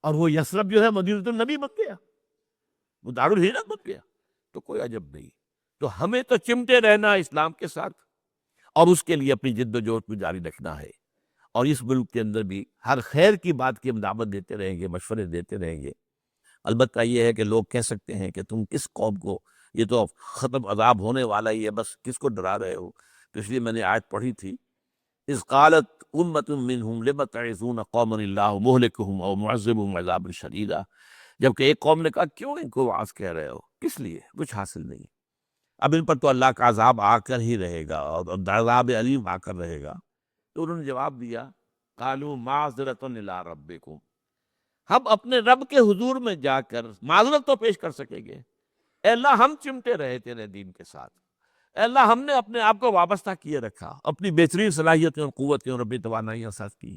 اور وہ یثرب جو ہے مدینہ النبی بن گیا، وہ دارالہجرت بن گیا. تو کوئی عجب نہیں. تو ہمیں تو چمٹے رہنا اسلام کے ساتھ اور اس کے لیے اپنی جد و جہد کو جاری رکھنا ہے. اور اس ملک کے اندر بھی ہر خیر کی بات کی ہم دعوت دیتے رہیں گے، مشورے دیتے رہیں گے. البتہ یہ ہے کہ لوگ کہہ سکتے ہیں کہ تم کس قوم کو، یہ تو ختم عذاب ہونے والا ہی ہے، بس کس کو ڈرا رہے ہو. تو اس لیے میں نے آیت پڑھی تھی، اذ قالت امۃ منہم لم تعظون قوما اللہ مہلکہم او معذبہم عذابا شدیدا، جبکہ ایک قوم نے کہا کیوں ان کو وعظ کہہ رہے ہو، کس لیے، کچھ حاصل نہیں. اب ان پر تو اللہ کا عذاب آ کر ہی رہے گا اور عذاب علیم آ کر رہے گا. تو انہوں نے جواب دیا قالوا معذرۃ الی ربکم، ہم اپنے رب کے حضور میں جا کر معذرت تو پیش کر سکیں گے. اے اللہ ہم چمٹے رہے تیرے دین کے ساتھ، اے اللہ ہم نے اپنے آپ کو وابستہ کیے رکھا، اپنی بہترین صلاحیتیں اور قوتیں اور اپنی توانائیاں ساتھ کی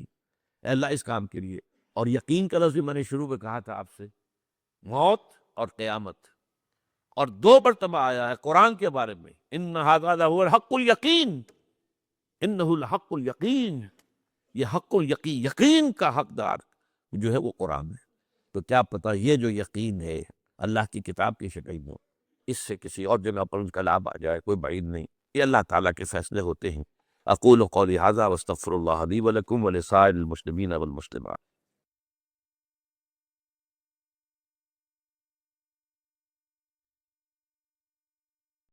اے اللہ اس کام کے لیے. اور یقین کا لفظ میں نے شروع میں کہا تھا آپ سے، موت اور قیامت، اور 2 مرتبہ آیا ہے قرآن کے بارے میں، ان ھذا لھو الحق الیقین، انہ الحق الیقین، یہ حق الیقین، یقین کا حقدار جو ہے وہ قرآن ہے. تو کیا پتہ یہ جو یقین ہے اللہ کی کتاب کی شکل میں، اس سے کسی اور جگہ پر انقلاب آ جائے، کوئی بعید نہیں. یہ اللہ تعالیٰ کے فیصلے ہوتے ہیں. اقول قولی ھذا واستغفر اللہ لی ولکم ولسائر المسلمین والمسلمات.